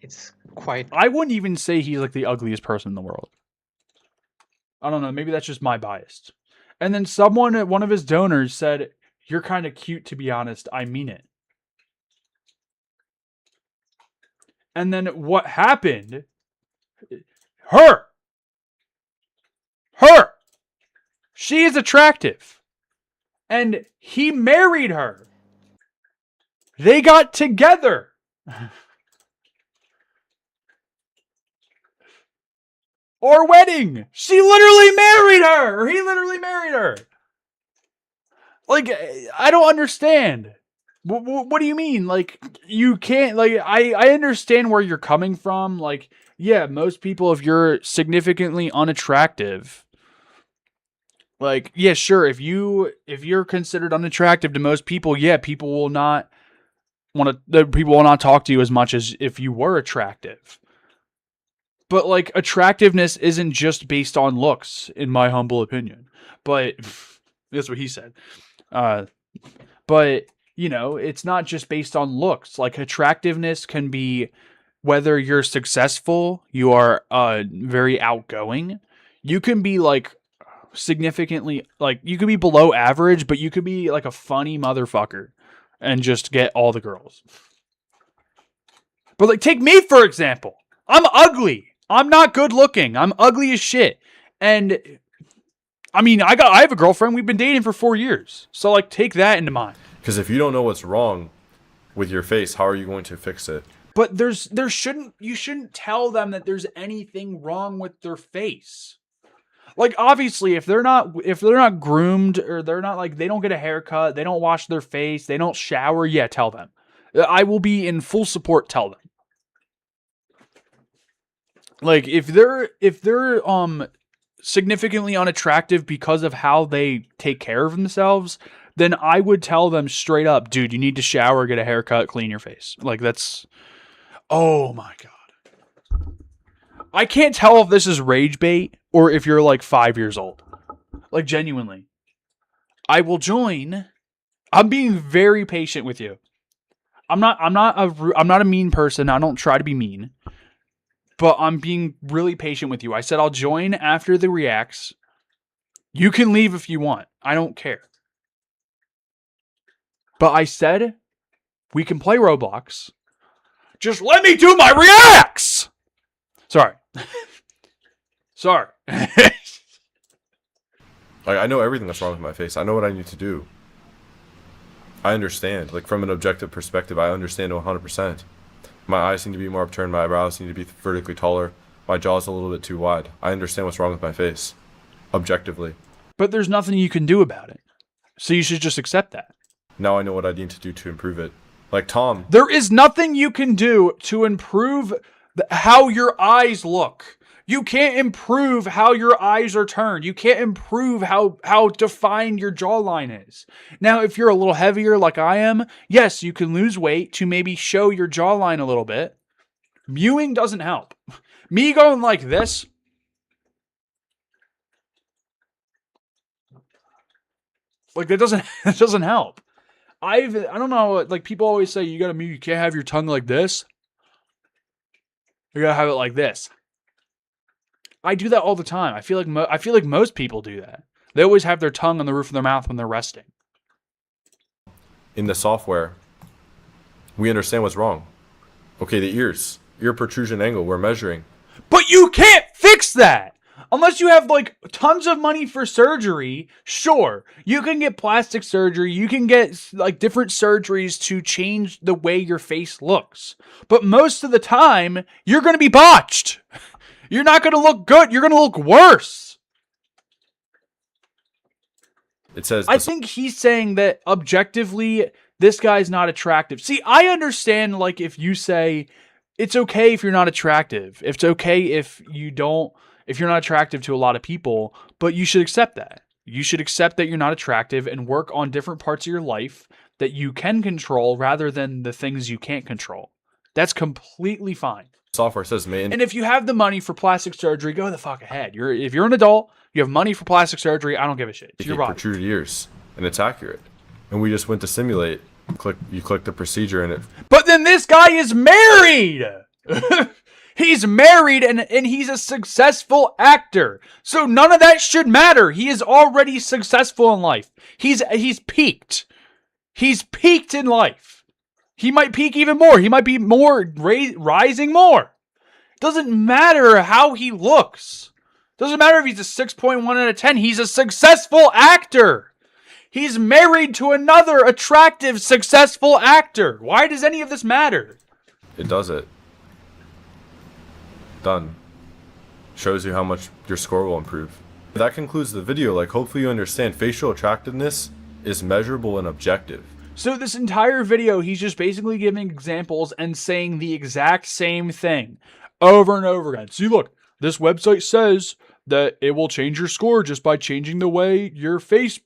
It's quite... I wouldn't even say he's like the ugliest person in the world. I don't know, maybe that's just my bias. And then one of his donors said, "You're kind of cute, to be honest. I mean it." And then what happened? Her! She is attractive. And he married her. They got together. Or wedding. She literally married her. Or he literally married her. Like, I don't understand. What do you mean? Like, you can't, like, I understand where you're coming from. Like, yeah, most people, if you're significantly unattractive, like, yeah, sure, if you're considered unattractive to most people, yeah, people will not talk to you as much as if you were attractive. But, like, attractiveness isn't just based on looks, in my humble opinion. But, that's what he said. But, you know, it's not just based on looks. Like, attractiveness can be whether you're successful, you are very outgoing. You can be, like, significantly, like, you could be below average, but you could be, like, a funny motherfucker and just get all the girls. But, like, take me, for example. I'm ugly. I'm not good looking. I'm ugly as shit. And, I mean, I have a girlfriend. We've been dating for 4 years. So, like, take that into mind. Because if you don't know what's wrong with your face, how are you going to fix it? But you shouldn't tell them that there's anything wrong with their face. Like, obviously, if they're not groomed, or they're not, like, they don't get a haircut, they don't wash their face, they don't shower, yeah, tell them. I will be in full support, tell them. Like, if they're significantly unattractive because of how they take care of themselves, then I would tell them straight up, dude, you need to shower, get a haircut, clean your face. Like, that's... Oh, my God. I can't tell if this is rage bait or if you're, like, 5 years old. Like, genuinely. I will join. I'm being very patient with you. I'm not a mean person. I don't try to be mean. But I'm being really patient with you. I said I'll join after the reacts. You can leave if you want. I don't care. But I said we can play Roblox. Just let me do my reacts! Sorry. Sorry. Like, I know everything that's wrong with my face. I know what I need to do. I understand. Like, from an objective perspective, I understand 100%. My eyes need to be more upturned. My eyebrows need to be vertically taller. My jaw's a little bit too wide. I understand what's wrong with my face. Objectively. But there's nothing you can do about it. So you should just accept that. Now I know what I need to do to improve it. Like Tom. There is nothing you can do to improve how your eyes look. You can't improve how your eyes are turned. You can't improve how defined your jawline is. Now, if you're a little heavier like I am, yes, you can lose weight to maybe show your jawline a little bit. Mewing doesn't help. Me going like this. Like, that doesn't help. I don't know, like, people always say you gotta mew, you can't have your tongue like this. You gotta have it like this. I do that all the time. I feel like most people do that. They always have their tongue on the roof of their mouth when they're resting. In the software, we understand what's wrong. Okay, the ears, ear protrusion angle, we're measuring. But you can't fix that! Unless you have, like, tons of money for surgery, sure. You can get plastic surgery, you can get, like, different surgeries to change the way your face looks. But most of the time, you're gonna be botched. You're not gonna look good, you're gonna look worse. It says... I think he's saying that, objectively, this guy's not attractive. See, I understand, like, if you say, it's okay if you're not attractive. It's okay if you're not attractive to a lot of people, but you should accept that. You should accept that you're not attractive and work on different parts of your life that you can control rather than the things you can't control. That's completely fine. Software says, man. And if you have the money for plastic surgery, go the fuck ahead. If you're an adult, you have money for plastic surgery, I don't give a shit. It's your body. Protruded ears, and it's accurate. And we just went to simulate. You click the procedure and it... But then this guy is married! He's married and he's a successful actor. So none of that should matter. He is already successful in life. He's peaked. He's peaked in life. He might peak even more. He might be rising more. Doesn't matter how he looks. Doesn't matter if he's a 6.1 out of 10. He's a successful actor. He's married to another attractive, successful actor. Why does any of this matter? It does it. Done. Shows you how much your score will improve. That concludes the video. Like, hopefully you understand facial attractiveness is measurable and objective. So this entire video, he's just basically giving examples and saying the exact same thing over and over again. See, look, this website says that it will change your score just by changing the way your face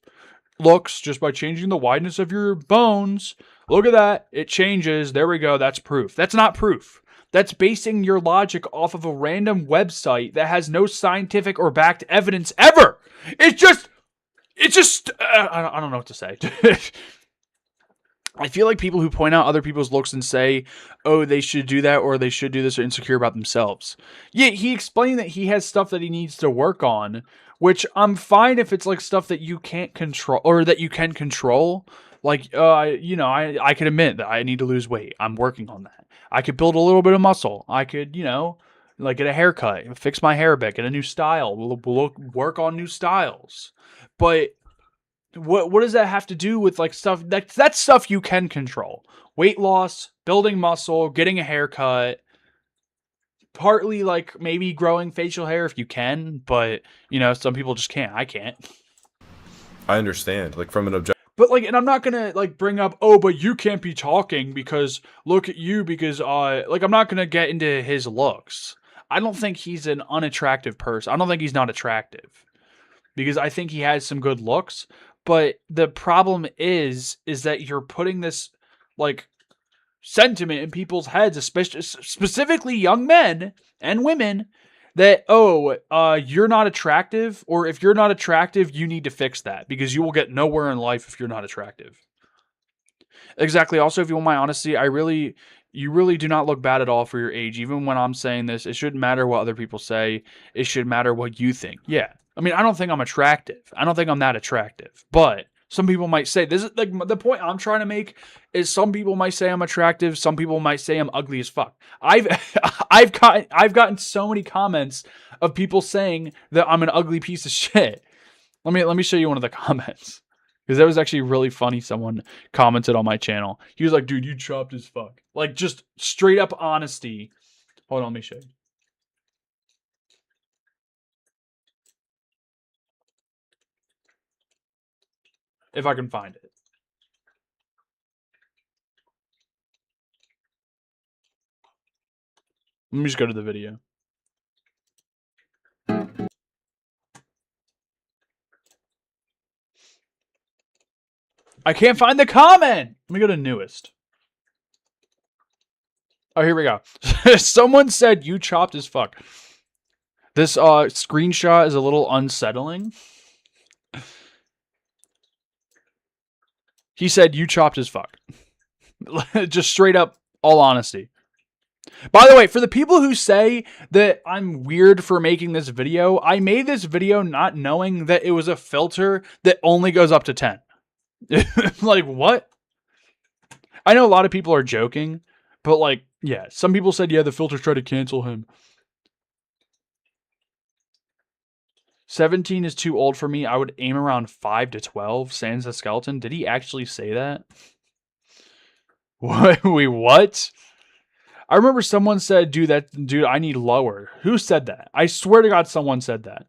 looks, just by changing the wideness of your bones. Look at that. It changes. There we go. That's proof. That's not proof. That's basing your logic off of a random website that has no scientific or backed evidence ever. It's just, I don't know what to say. I feel like people who point out other people's looks and say, oh, they should do that or they should do this are insecure about themselves. Yeah, he explained that he has stuff that he needs to work on, which I'm fine if it's like stuff that you can't control or that you can control. Like, I can admit that I need to lose weight. I'm working on that. I could build a little bit of muscle. I could, like get a haircut, fix my hair a bit, get a new style. We'll work on new styles. But what does that have to do with like stuff that's stuff you can control? Weight loss, building muscle, getting a haircut, partly like maybe growing facial hair if you can, but some people just can't. I can't. I understand. Like from an objective. But like, and I'm not gonna like bring up, oh, but you can't be talking because look at you because I'm not gonna get into his looks. I don't think he's an unattractive person. I don't think he's not attractive because I think he has some good looks. But the problem is that you're putting this like sentiment in people's heads, especially specifically young men and women, that, you're not attractive, or if you're not attractive, you need to fix that because you will get nowhere in life if you're not attractive. Exactly. Also, if you want my honesty, you really do not look bad at all for your age. Even when I'm saying this, it shouldn't matter what other people say. It should matter what you think. Yeah. I mean, I don't think I'm attractive. I don't think I'm that attractive, but some people might say, this is like the point I'm trying to make is some people might say I'm attractive. Some people might say I'm ugly as fuck. I've gotten so many comments of people saying that I'm an ugly piece of shit. Let me show you one of the comments because that was actually really funny. Someone commented on my channel. He was like, dude, you chopped as fuck. Like just straight up honesty. Hold on, let me show you. If I can find it. Let me just go to the video. I can't find the comment. Let me go to newest. Oh, here we go. Someone said you chopped as fuck. This screenshot is a little unsettling. He said, you chopped as fuck. Just straight up, all honesty. By the way, for the people who say that I'm weird for making this video, I made this video not knowing that it was a filter that only goes up to 10. Like, what? I know a lot of people are joking, but like, yeah, some people said, yeah, the filters tried to cancel him. 17 is too old for me. I would aim around 5 to 12. Sans the skeleton. Did he actually say that? What? Wait, what? I remember someone said, dude, I need lower. Who said that? I swear to God, someone said that.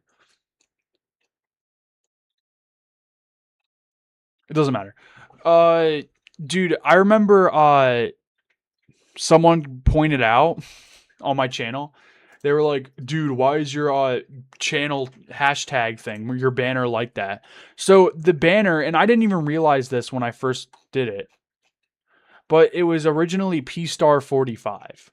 It doesn't matter. Dude, I remember someone pointed out on my channel. They were like, dude, why is your channel hashtag thing, your banner like that? So the banner, and I didn't even realize this when I first did it, but it was originally P*45.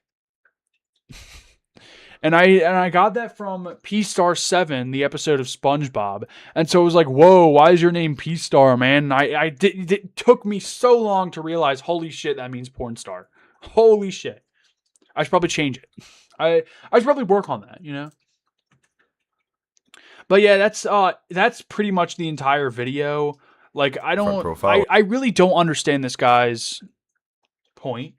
And I got that from P*7, the episode of SpongeBob. And so it was like, whoa, why is your name P*, man? It took me so long to realize, holy shit, that means porn star. Holy shit. I should probably change it. I should probably work on that, you know? But yeah, that's pretty much the entire video. Like, I really don't understand this guy's point.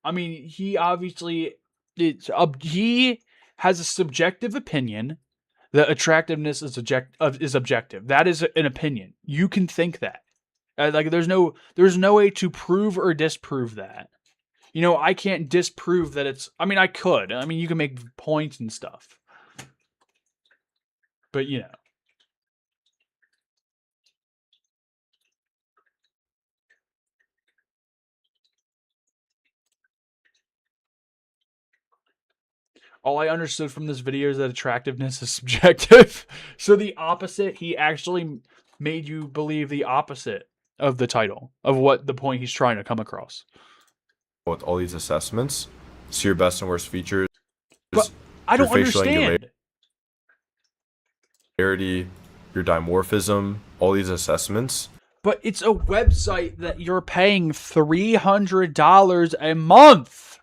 I mean, he obviously, he has a subjective opinion that attractiveness is objective. That is an opinion. You can think that. Like, there's no way to prove or disprove that. You know, I can't disprove that it's, I mean, I could. I mean, you can make points and stuff. But, you know. All I understood from this video is that attractiveness is subjective. So the opposite, he actually made you believe the opposite of the title, of what the point he's trying to come across. With all these assessments, see your best and worst features. But I don't understand. Your dimorphism, all these assessments. But it's a website that you're paying $300 a month.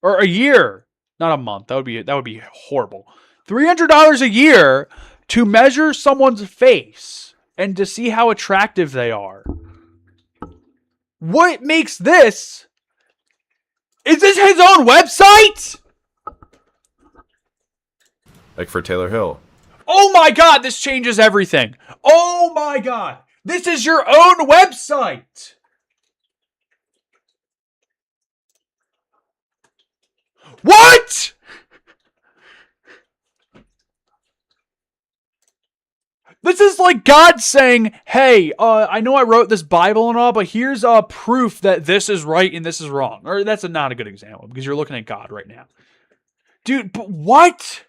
Or a year. Not a month. That would be horrible. $300 a year to measure someone's face and to see how attractive they are. What makes this? Is this his own website? Like for Taylor Hill. Oh my God, this changes everything. Oh my God. This is your own website. What? This is like God saying, hey, I know I wrote this Bible and all, but here's proof that this is right and this is wrong. Or that's not a good example because you're looking at God right now. Dude, but what?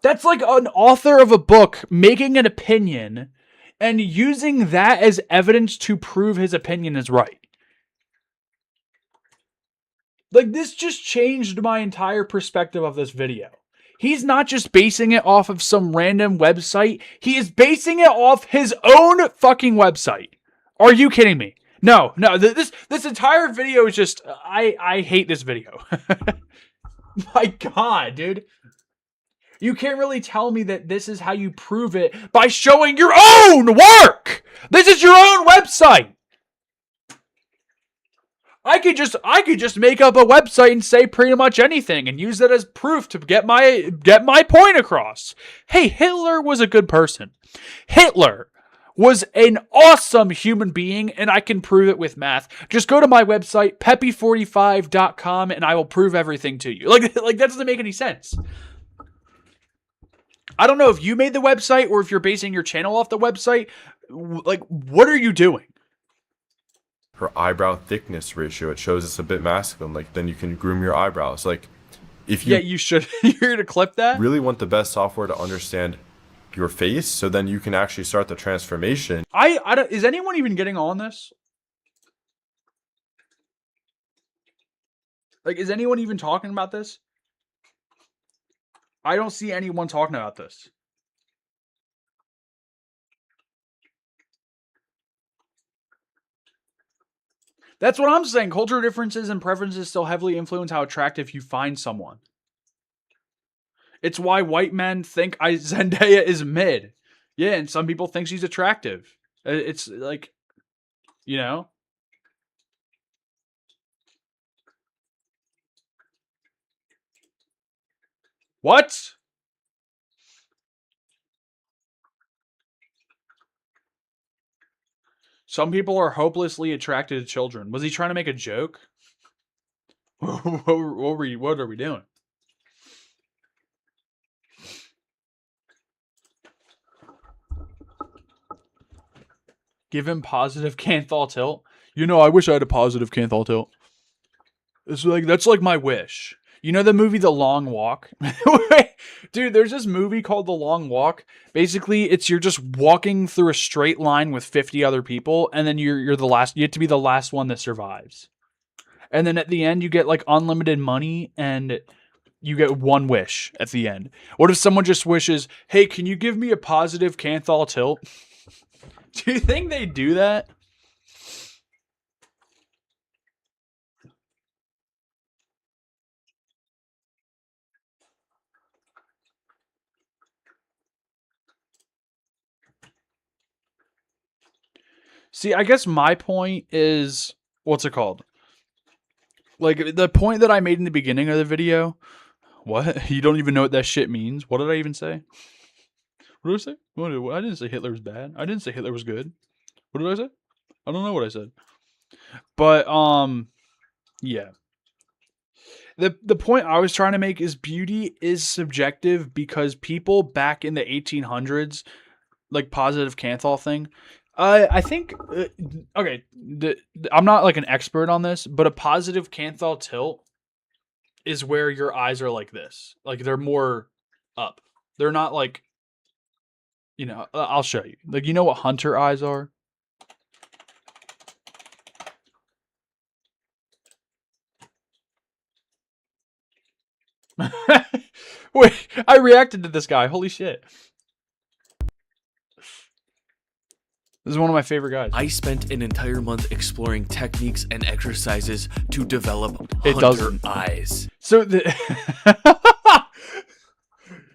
That's like an author of a book making an opinion and using that as evidence to prove his opinion is right. Like, this just changed my entire perspective of this video. He's not just basing it off of some random website. He is basing it off his own fucking website. Are you kidding me? No. This entire video is just... I hate this video. My God, dude. You can't really tell me that this is how you prove it by showing your own work. This is your own website. I could just make up a website and say pretty much anything and use that as proof to get my point across. Hey, Hitler was a good person. Hitler was an awesome human being, and I can prove it with math. Just go to my website, peppy45.com, and I will prove everything to you. Like that doesn't make any sense. I don't know if you made the website or if you're basing your channel off the website. Like, what are you doing? Her eyebrow thickness ratio, it shows it's a bit masculine. Like, then you can groom your eyebrows. Like, if you... Yeah, you should. You're going to clip that? Really want the best software to understand your face, so then you can actually start the transformation. I don't... Is anyone even getting on this? Like, is anyone even talking about this? I don't see anyone talking about this. That's what I'm saying. Cultural differences and preferences still heavily influence how attractive you find someone. It's why white men think Zendaya is mid. Yeah, and some people think she's attractive. It's like, you know. What? Some people are hopelessly attracted to children. Was he trying to make a joke? What are we doing? Give him positive Canthal tilt. You know, I wish I had a positive Canthal tilt. It's like, that's like my wish. You know the movie The Long Walk? Dude, there's this movie called The Long Walk. Basically, you're just walking through a straight line with 50 other people, and then you're the last. You have to be the last one that survives. And then at the end, you get like unlimited money, and you get one wish at the end. What if someone just wishes, "Hey, can you give me a positive Canthal tilt?" Do you think they do that? See, I guess my point is, what's it called? Like, the point that I made in the beginning of the video. What? You don't even know what that shit means? What did I even say? What did I say? I didn't say Hitler was bad. I didn't say Hitler was good. What did I say? I don't know what I said. But, yeah. The point I was trying to make is beauty is subjective because people back in the 1800s, like positive Canthal thing, I think, okay, I'm not like an expert on this, but a positive Canthal tilt is where your eyes are like this. Like they're more up. They're not like, you know, I'll show you. Like, you know what hunter eyes are? Wait, I reacted to this guy. Holy shit. This is one of my favorite guys. I spent an entire month exploring techniques and exercises to develop It hunter doesn't. eyes. So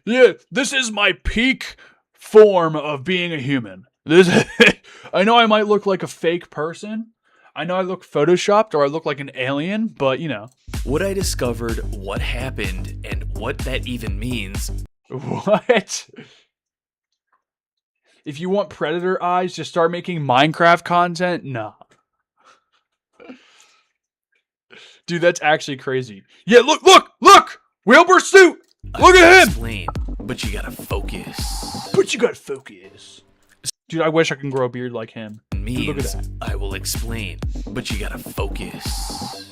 yeah, this is my peak form of being a human. I know I might look like a fake person. I know I look photoshopped or I look like an alien, but you know. What I discovered, what happened, and what that even means. What? If you want predator eyes, just start making Minecraft content? Nah. Dude, that's actually crazy. Yeah, look! Wilbur suit! Look at him! Explain, but you gotta focus. Dude, I wish I can grow a beard like him. Dude, look at that. I will explain, but you gotta focus.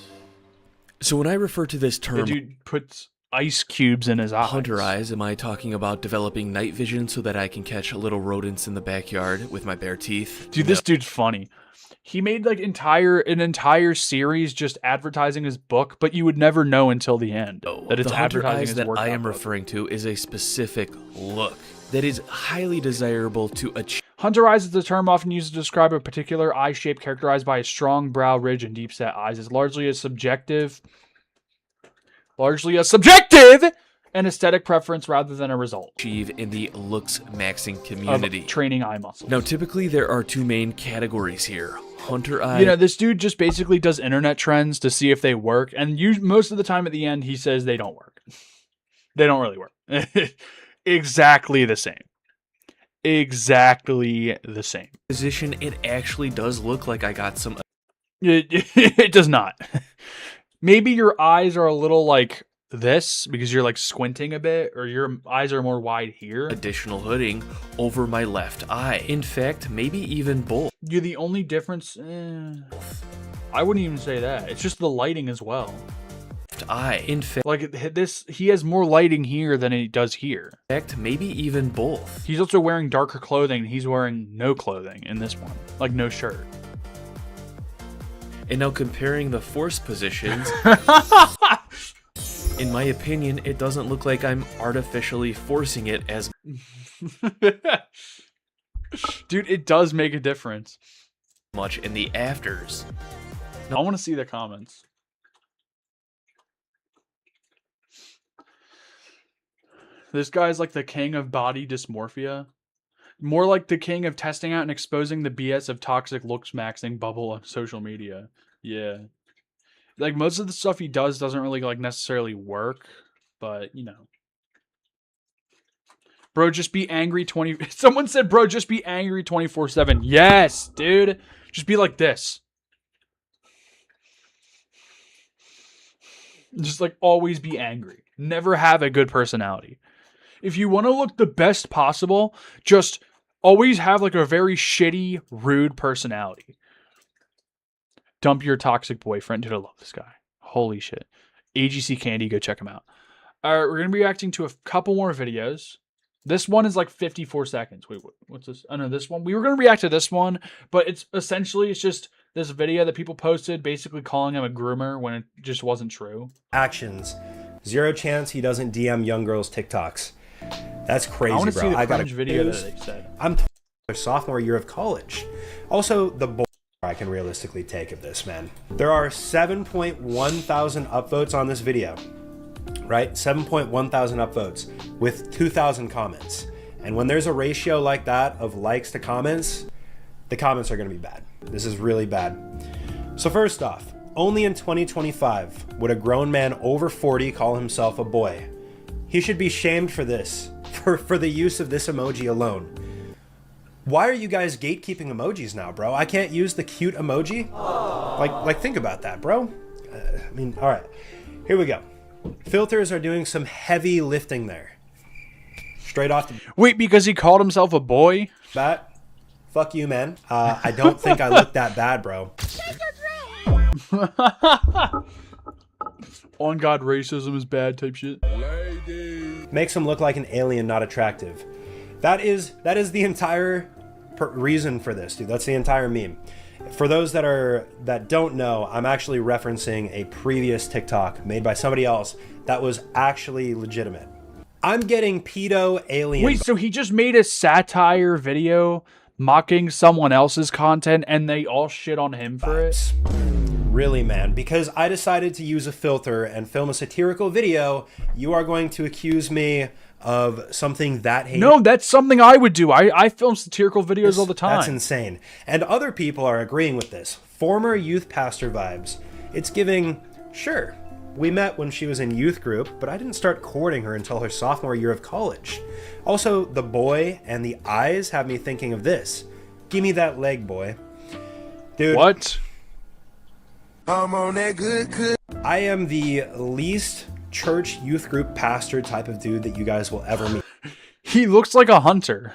So when I refer to this term, The dude puts ice cubes in his eyes. hunter eyes, am I talking about developing night vision so that I can catch little rodents in the backyard with my bare teeth? Dude, this dude's funny. He made like an entire series just advertising his book, but you would never know until the end that it's the hunter advertising eyes his that workout I am book. referring to is a specific look that is highly desirable to achieve. Hunter eyes is the term often used to describe a particular eye shape characterized by a strong brow ridge and deep set eyes. It's largely a subjective and aesthetic preference rather than a result. Achieve in the looks maxing community. Of training eye muscles. Now, typically there are two main categories here. Hunter eye. You know, this dude just basically does internet trends to see if they work, and most of the time at the end he says they don't work. They don't really work. Exactly the same. Exactly the same. Position, it actually does look like I got some. It does not. Maybe your eyes are a little like this because you're like squinting a bit, or your eyes are more wide here. Additional hooding over my left eye. In fact, maybe even both. You're the only difference. I wouldn't even say that. It's just the lighting as well. Eye. In fact, like this, he has more lighting here than he does here. In fact, maybe even both. He's also wearing darker clothing. He's wearing no clothing in this one, like no shirt. And now comparing the force positions, in my opinion, it doesn't look like I'm artificially forcing it as Dude, it does make a difference. Much in the afters. I want to see the comments. This guy's like the king of body dysmorphia. More like the king of testing out and exposing the BS of toxic looks maxing bubble on social media. Yeah. Like most of the stuff he does doesn't really like necessarily work, but you know. Bro, just be angry 20. Someone said, bro, just be angry 24/7. Yes, dude. Just be like this. Just like always be angry. Never have a good personality. If you want to look the best possible, just always have like a very shitty, rude personality. Dump your toxic boyfriend. Dude, I love this guy. Holy shit. AGC Candy, go check him out. All right, we're going to be reacting to a couple more videos. This one is like 54 seconds. Wait, what's this? Oh no, this one. We were going to react to this one, but it's just this video that people posted basically calling him a groomer when it just wasn't true. Actions. 0 chance he doesn't DM young girls' TikToks. That's crazy, I want to bro. see the I got a video that they said. I'm sophomore year of college. Also, the bull I can realistically take of this, man. There are 7.1 thousand upvotes on this video, right? 7.1 thousand upvotes with 2,000 comments. And when there's a ratio like that of likes to comments, the comments are going to be bad. This is really bad. So first off, only in 2025 would a grown man over 40 call himself a boy. He should be shamed for this, for the use of this emoji alone. Why are you guys gatekeeping emojis now, bro? I can't use the cute emoji? Like think about that, bro. I mean, all right, here we go. Filters are doing some heavy lifting there. Straight off the... Wait, because he called himself a boy? That, fuck you, man. I don't think I look that bad, bro. On God, racism is bad type shit. Makes him look like an alien, not attractive. That is the entire reason for this, dude. That's the entire meme. For those that don't know, I'm actually referencing a previous TikTok made by somebody else that was actually legitimate. I'm getting pedo alien. Wait, so he just made a satire video mocking someone else's content and they all shit on him for it? Really, man, because I decided to use a filter and film a satirical video, you are going to accuse me of something that heinous? No, that's something I would do. I film satirical videos all the time. That's insane. And other people are agreeing with this. Former youth pastor vibes. It's giving, sure, we met when she was in youth group, but I didn't start courting her until her sophomore year of college. Also, the boy and the eyes have me thinking of this. Give me that leg, boy. Dude. What? I'm on that good. I am the least church youth group pastor type of dude that you guys will ever meet. He looks like a hunter.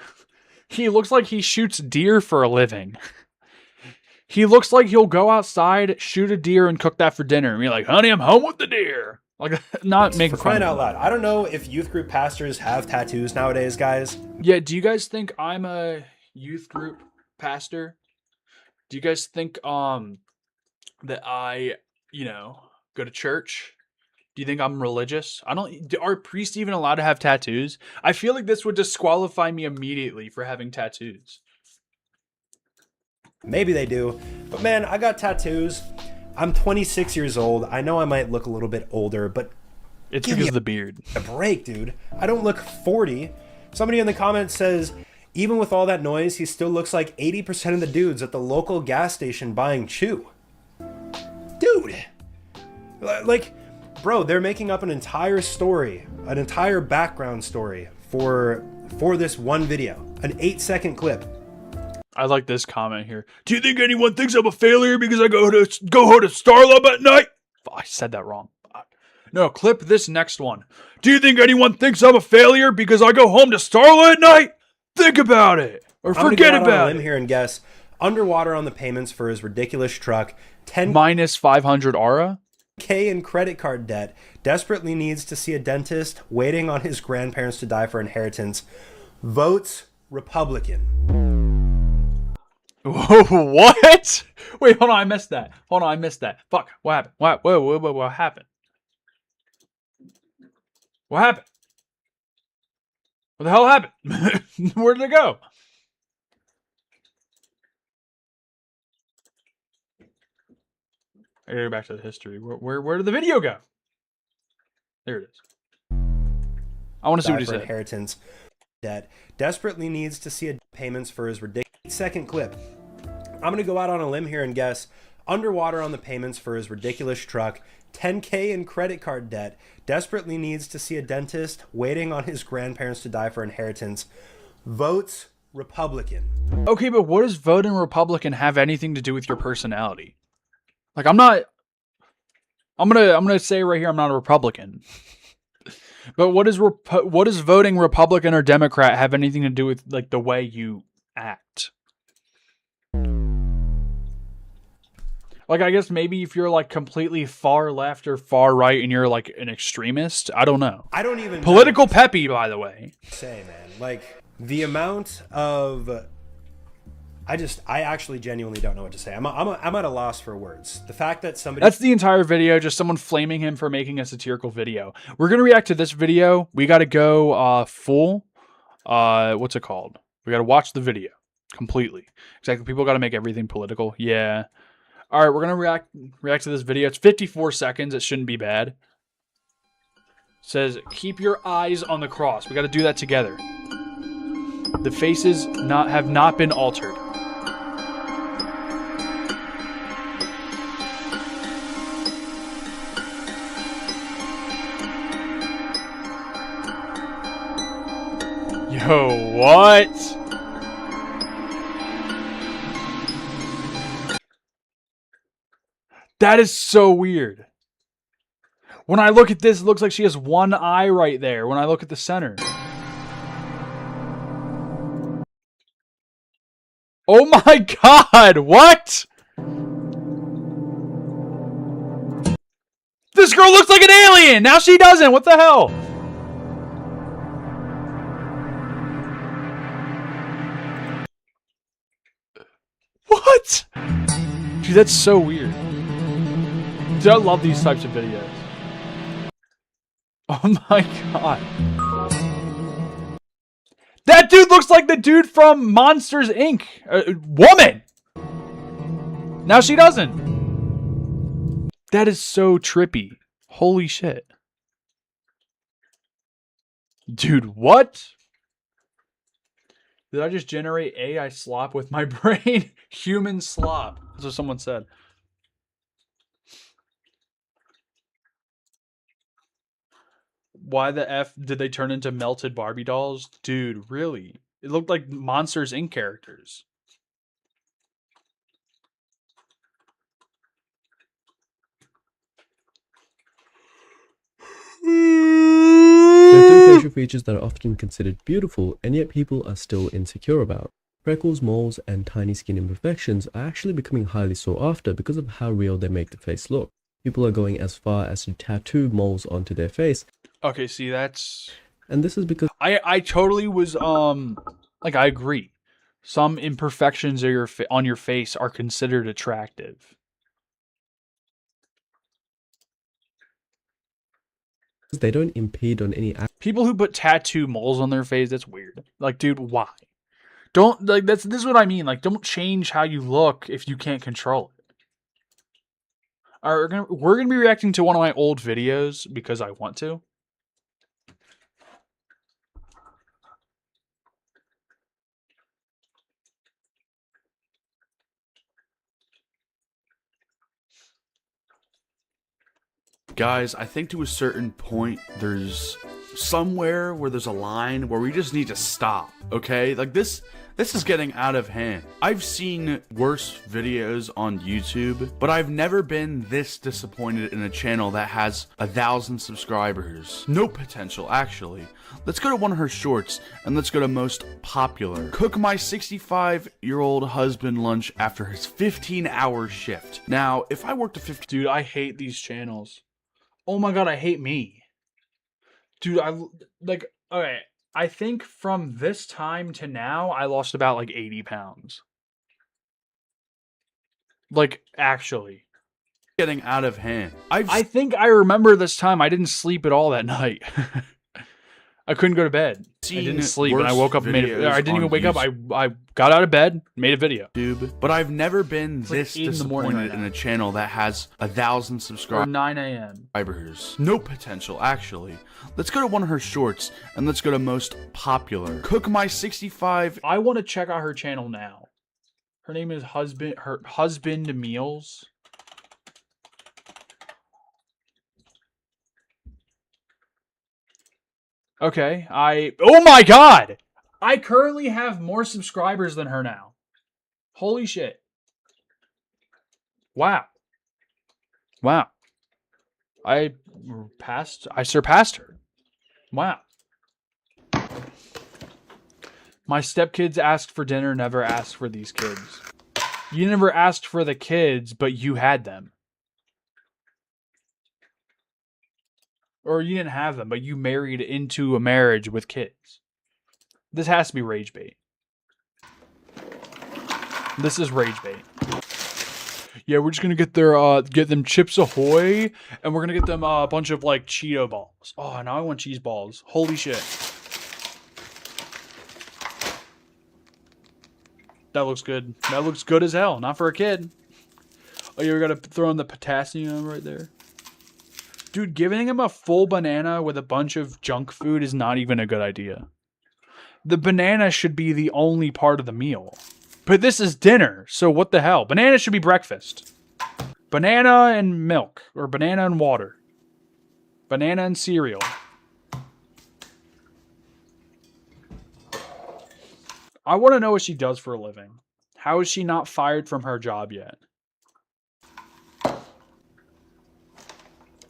He looks like he shoots deer for a living. He looks like he'll go outside, shoot a deer, and cook that for dinner. And be like, honey, I'm home with the deer. Like, not making fun. Crying out loud. I don't know if youth group pastors have tattoos nowadays, guys. Yeah, do you guys think I'm a youth group pastor? Do you guys think that I, go to church? Do you think I'm religious? Are priests even allowed to have tattoos? I feel like this would disqualify me immediately for having tattoos. Maybe they do, but man, I got tattoos. I'm 26 years old. I know I might look a little bit older, but it's because of the beard. A break, dude. I don't look 40. Somebody in the comments says, even with all that noise, he still looks like 80% of the dudes at the local gas station buying chew. Dude, like, bro, they're making up an entire story, an entire background story for this one video, an 8-second clip. I like this comment here. Do you think anyone thinks I'm a failure because I go home to Starlab at night? I said that wrong. No, clip this next one. Do you think anyone thinks I'm a failure because I go home to Starla at night? Think about it, or forget about it. I'm here and guess underwater on the payments for his ridiculous truck. 10 minus 500 ARA. K in credit card debt. Desperately needs to see a dentist. Waiting on his grandparents to die for inheritance. Votes Republican. What? Wait, hold on, I missed that. Fuck, what happened? What happened? What happened? What the hell happened? Where did it go? I gotta go back to the history. Where did the video go? There it is. I want to see what he said. Inheritance debt desperately needs to see payments for his ridiculous. Second clip. I'm gonna go out on a limb here and guess underwater on the payments for his ridiculous truck. 10K in credit card debt. Desperately needs to see a dentist. Waiting on his grandparents to die for inheritance. Votes Republican. Okay, but what does voting Republican have anything to do with your personality? Like, I'm gonna say right here, I'm not a Republican. But what does voting Republican or Democrat have anything to do with like the way you act? Like, I guess maybe if you're like completely far left or far right and you're like an extremist, I don't know. I don't even political peppy, by the way. Say, man, like the amount of, I actually genuinely don't know what to say. I'm at a loss for words. The fact that somebody. That's the entire video. Just someone flaming him for making a satirical video. We're gonna react to this video. We gotta go full. What's it called? We gotta watch the video completely. Exactly. People gotta make everything political. Yeah. All right, we're gonna react to this video. It's 54 seconds. It shouldn't be bad. It says, "Keep your eyes on the cross." We got to do that together. The faces have not been altered. Yo, what? That is so weird. When I look at this, it looks like she has one eye right there. When I look at the center. Oh my god, what? This girl looks like an alien! Now she doesn't! What the hell? What? Dude, that's so weird. Dude, I love these types of videos. Oh my god. That dude looks like the dude from Monsters, Inc. Woman! Now she doesn't. That is so trippy. Holy shit. Dude, what? Did I just generate AI slop with my brain? Human slop. That's what someone said. Why the F did they turn into melted Barbie dolls? Dude, really? It looked like Monsters, Inc. characters. There are three facial features that are often considered beautiful, and yet people are still insecure about. Freckles, moles, and tiny skin imperfections are actually becoming highly sought after because of how real they make the face look. People are going as far as to tattoo moles onto their face. Okay, see, that's... And this is because... I totally was, like, I agree. Some imperfections on your face are considered attractive. They don't impede on any... People who put tattoo moles on their face, that's weird. Like, dude, why? Don't, like, this is what I mean. Like, don't change how you look if you can't control it. All right, we're gonna be reacting to one of my old videos because I want to. Guys, I think to a certain point, there's somewhere where there's a line where we just need to stop, okay? Like this is getting out of hand. I've seen worse videos on YouTube, but I've never been this disappointed in a channel that has 1,000 subscribers. No potential, actually. Let's go to one of her shorts, and let's go to most popular. Cook my 65-year-old husband lunch after his 15-hour shift. Now, if I worked a 50... Dude, I hate these channels. Oh my god, I hate me. Dude, okay, I think from this time to now, I lost about like 80 pounds. Like, actually. Getting out of hand. I think I remember this time I didn't sleep at all that night. I couldn't go to bed. I didn't sleep, and I woke up and made a, I didn't even wake up. I got out of bed, made a video. But I've never been this like 8 in the morning disappointed right in a channel that has 1,000 subscribers. Or 9 a.m. No potential, actually. Let's go to one of her shorts, and let's go to most popular. Cook my 65. I want to check out her channel now. Her name is Husband Meals. Okay, oh my god! I currently have more subscribers than her now. Holy shit. Wow. Wow. I surpassed her. Wow. My stepkids asked for dinner, never asked for these kids. You never asked for the kids, but you had them. Or you didn't have them, but you married into a marriage with kids. This has to be rage bait. This is rage bait. Yeah, we're just gonna get their get them Chips Ahoy, and we're gonna get them a bunch of like Cheeto balls. Oh, now I want cheese balls. Holy shit. That looks good. That looks good as hell. Not for a kid. Oh yeah, we gotta throw in the potassium right there. Dude, giving him a full banana with a bunch of junk food is not even a good idea. The banana should be the only part of the meal. But this is dinner, so what the hell? Banana should be breakfast. Banana and milk, or banana and water. Banana and cereal. I want to know what she does for a living. How is she not fired from her job yet?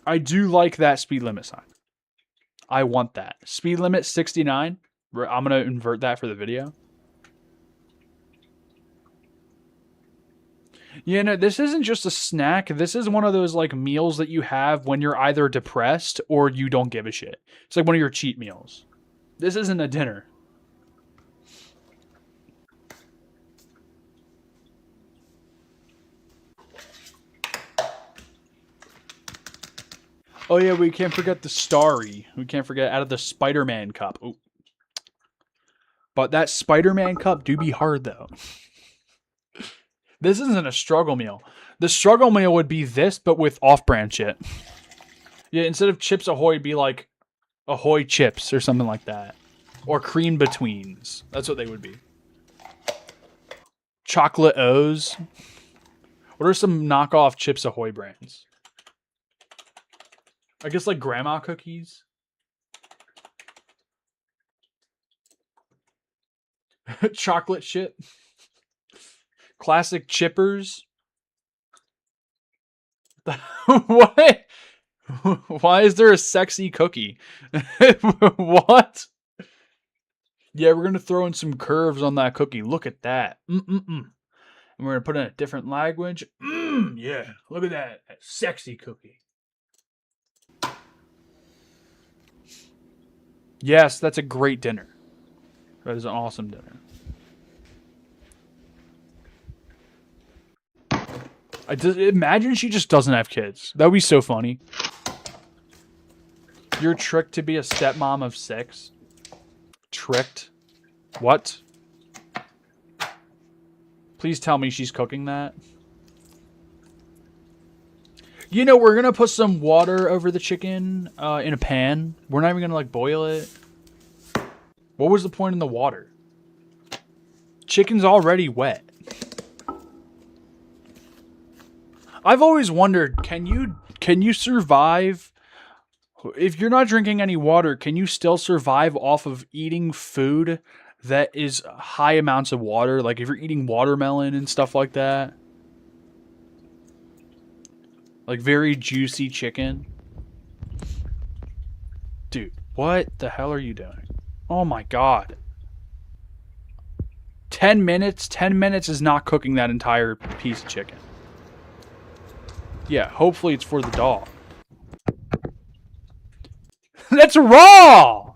I do like that speed limit sign. I want that. Speed limit 69. I'm going to invert that for the video. Yeah, no, this isn't just a snack. This is one of those like meals that you have when you're either depressed or you don't give a shit. It's like one of your cheat meals. This isn't a dinner. Oh yeah, we can't forget the Starry. We can't forget out of the Spider-Man cup. Ooh. But that Spider-Man cup do be hard though. This isn't a struggle meal. The struggle meal would be this, but with off-brand shit. Yeah, instead of Chips Ahoy, it'd be like Ahoy Chips or something like that. Or Cream Betweens. That's what they would be. Chocolate O's. What are some knockoff Chips Ahoy brands? I guess like grandma cookies. Chocolate chip. Classic chippers. What? Why is there a sexy cookie? What? Yeah, we're going to throw in some curves on that cookie. Look at that. And we're going to put in a different language. Yeah, look at that. That sexy cookie. Yes, that's a great dinner. That is an awesome dinner. Imagine she just doesn't have kids. That would be so funny. You're tricked to be a stepmom of 6. Tricked? What? Please tell me she's cooking that. You know, we're going to put some water over the chicken in a pan. We're not even going to, like, boil it. What was the point in the water? Chicken's already wet. I've always wondered, can you survive if you're not drinking any water? Can you still survive off of eating food that is high amounts of water? Like if you're eating watermelon and stuff like that, like very juicy chicken. Dude, what the hell are you doing? Oh my god. 10 minutes? 10 minutes is not cooking that entire piece of chicken. Yeah, hopefully it's for the dog. That's raw!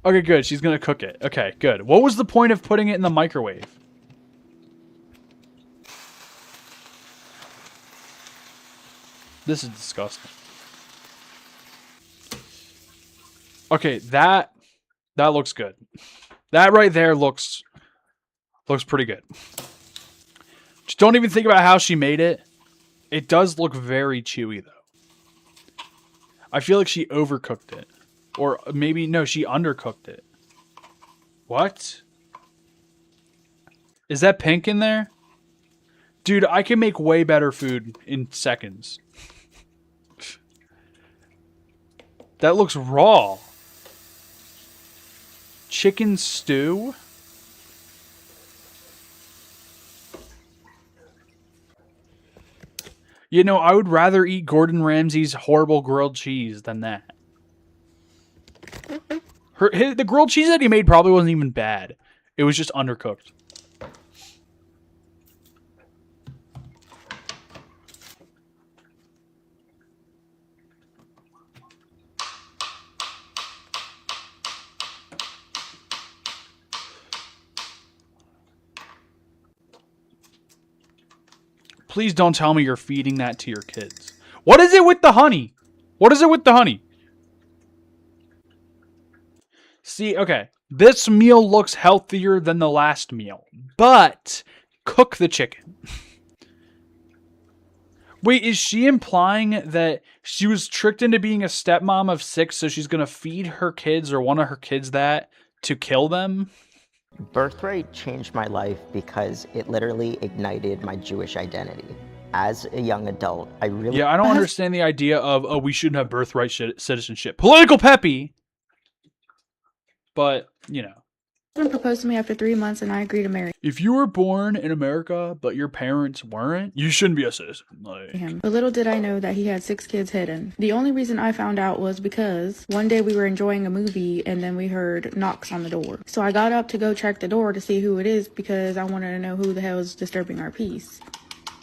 Okay, good. She's gonna cook it. Okay, good. What was the point of putting it in the microwave? This is disgusting. Okay, that looks good. That right there looks pretty good. Just don't even think about how she made it. It does look very chewy though. I feel like she overcooked it. Or maybe no, she undercooked it. What? Is that pink in there? Dude, I can make way better food in seconds. That looks raw. Chicken stew? You know, I would rather eat Gordon Ramsay's horrible grilled cheese than that. The grilled cheese that he made probably wasn't even bad. It was just undercooked. Please don't tell me you're feeding that to your kids. What is it with the honey? What is it with the honey? See, okay. This meal looks healthier than the last meal. But cook the chicken. Wait, is she implying that she was tricked into being a stepmom of 6, so she's going to feed her kids or one of her kids that to kill them? Birthright changed my life because it literally ignited my Jewish identity. As a young adult, I really... Yeah, I don't understand the idea of, oh, we shouldn't have birthright citizenship. Political peppy! But, you know. Someone proposed to me after 3 months and I agreed to marry If you were born in America, but your parents weren't, you shouldn't be a citizen. Like... him. But little did I know that he had 6 kids hidden. The only reason I found out was because one day we were enjoying a movie and then we heard knocks on the door. So I got up to go check the door to see who it is because I wanted to know who the hell is disturbing our peace.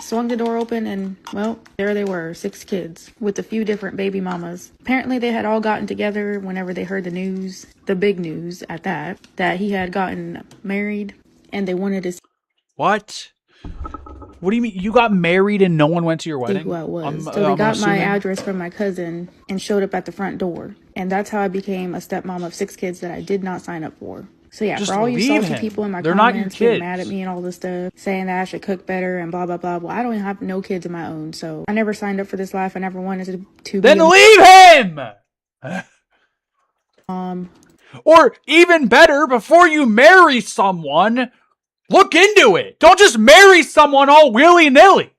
Swung the door open and, well, there they were, 6 kids, with a few different baby mamas. Apparently they had all gotten together whenever they heard the news, the big news at that he had gotten married, and they wanted to see What? What do you mean? You got married and no one went to your wedding? who I was. So they got my address from my cousin and showed up at the front door. And that's how I became a stepmom of 6 kids that I did not sign up for. So yeah, Just for all you leave salty him. people in my They're not your comments getting kids. mad at me and all this stuff, saying that I should cook better and blah, blah, blah. Well, I don't even have no kids of my own, so I never signed up for this life. I never wanted to Then be leave him! Or even better, before you marry someone, look into it. Don't just marry someone all willy-nilly.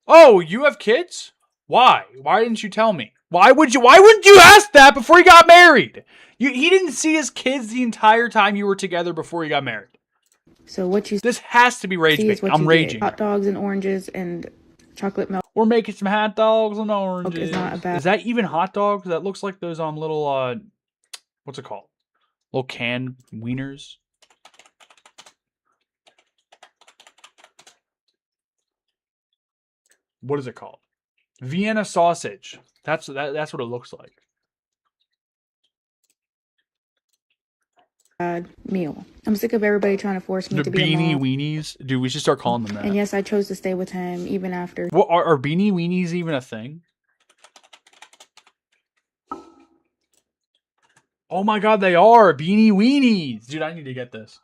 Oh, you have kids? Why? Why didn't you tell me? Why wouldn't you ask that before you got married? He didn't see his kids the entire time you were together before you got married. So what you This has to be rage see is bait. what I'm you raging. get. Hot dogs and oranges and chocolate milk. We're making some hot dogs and oranges. Is not a bad- Is that even hot dogs? That looks like those little what's it called? Little canned wieners. What is it called? Vienna sausage. That's what it looks like. Meal. I'm sick of everybody trying to force me The to be a beanie mom. weenies, dude. We should start calling them that. And yes, I chose to stay with him even after. What are beanie weenies even a thing? Oh my god, they are beanie weenies, dude. I need to get this.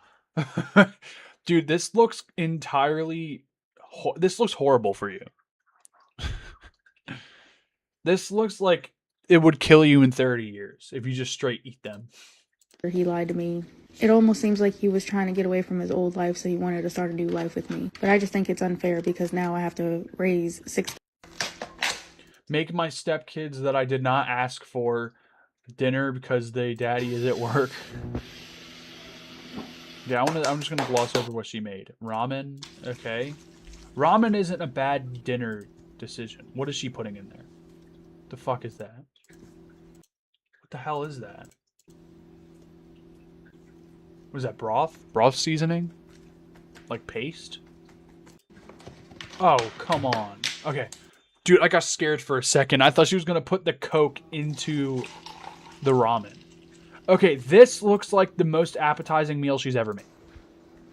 Dude, this looks entirely. This looks horrible for you. This looks like it would kill you in 30 years if you just straight eat them. He lied to me. It almost seems like he was trying to get away from his old life, so he wanted to start a new life with me. But I just think it's unfair because now I have to raise 6. Make my stepkids that I did not ask for dinner because the daddy is at work. Yeah, I'm just gonna gloss over what she made. Ramen, okay. Ramen isn't a bad dinner decision. What is she putting in there? The fuck is that? What the hell is that? Was that broth? Broth seasoning? Like paste? Oh, come on. Okay. Dude, I got scared for a second. I thought she was going to put the Coke into the ramen. Okay, this looks like the most appetizing meal she's ever made.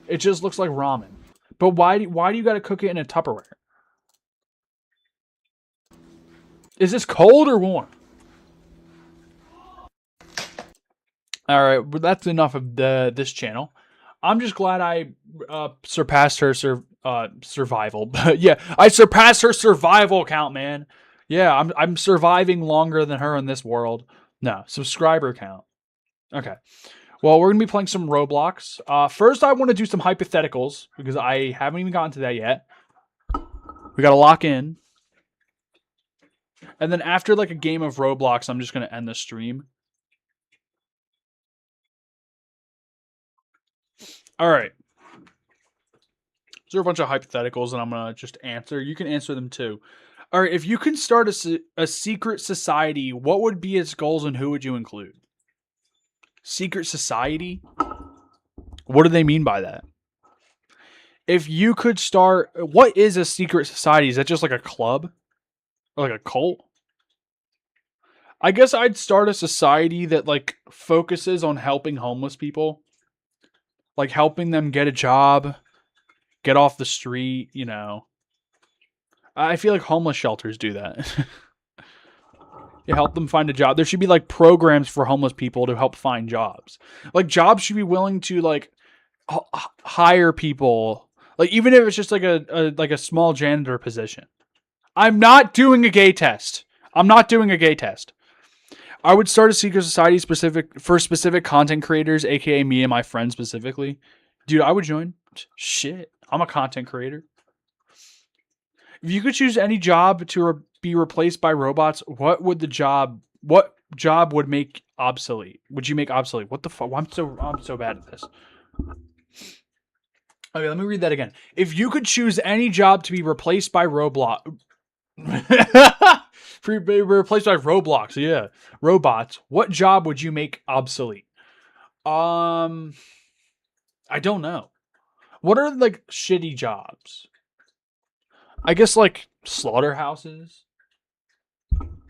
It just looks like ramen. But why do you got to cook it in a Tupperware? Is this cold or warm? All right, but that's enough of this channel. I'm just glad I surpassed her survival. But yeah, I surpassed her survival count, man. Yeah, I'm surviving longer than her in this world. No, subscriber count. Okay. Well, we're gonna be playing some Roblox. First, I want to do some hypotheticals because I haven't even gotten to that yet. We gotta lock in, and then after like a game of Roblox, I'm just gonna end the stream. All right. There are a bunch of hypotheticals and I'm going to just answer. You can answer them too. All right. If you can start a secret society, what would be its goals and who would you include? Secret society? What do they mean by that? If you could start, what is a secret society? Is that just like a club? Or like a cult? I guess I'd start a society that like focuses on helping homeless people. Like helping them get a job, get off the street, you know. I feel like homeless shelters do that. You help them find a job. There should be like programs for homeless people to help find jobs. Like jobs should be willing to like hire people. Like even if it's just like a small janitor position. I'm not doing a gay test. I'm not doing a gay test. I would start a secret society for specific content creators, aka me and my friends specifically. Dude, I would join. Shit, I'm a content creator. If you could choose any job to be replaced by robots, what job would make obsolete? Would you make obsolete? What the fuck? I'm so bad at this. Okay, let me read that again. If you could choose any job to be replaced by Roblox. Replaced by Roblox, yeah. Robots. What job would you make obsolete? I don't know. What are like shitty jobs? I guess like slaughterhouses.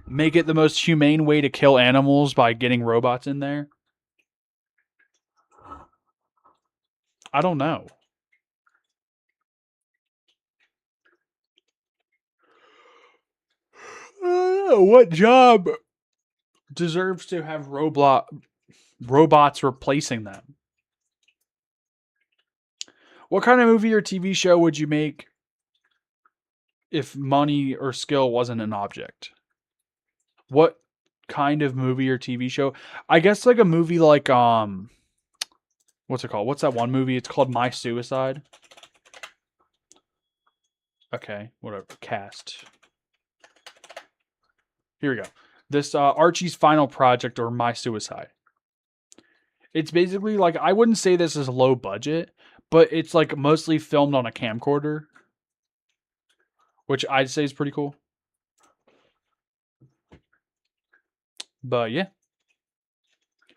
Make it the most humane way to kill animals by getting robots in there. I don't know. What job deserves to have robots replacing them? What kind of movie or TV show would you make if money or skill wasn't an object? What kind of movie or TV show? I guess like a movie like what's it called? What's that one movie? It's called My Suicide. Okay, whatever. Cast. Here we go. This Archie's Final Project or My Suicide. It's basically like, I wouldn't say this is low budget, but it's like mostly filmed on a camcorder, which I'd say is pretty cool. But yeah.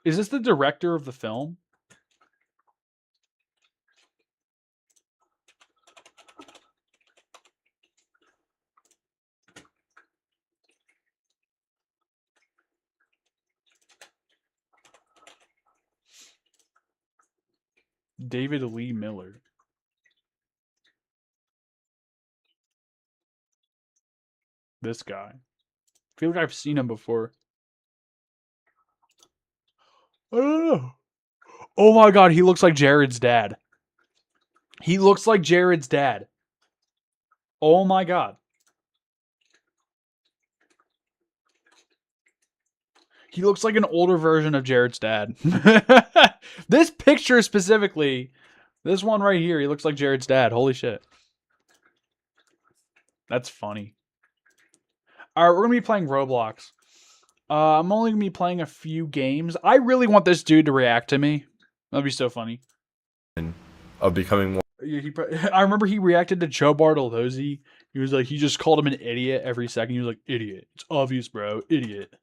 Is this the director of the film? David Lee Miller. This guy. I feel like I've seen him before. I don't know. Oh my god, he looks like Jared's dad. He looks like Jared's dad. Oh my god. He looks like an older version of Jared's dad. This picture specifically, this one right here, he looks like Jared's dad. Holy shit. That's funny. Alright, we're going to be playing Roblox. I'm only going to be playing a few games. I really want this dude to react to me. That'd be so funny. Of becoming more. I remember he reacted to Joe Bartolozzi. He was like, he just called him an idiot every second. He was like, idiot. It's obvious, bro. Idiot.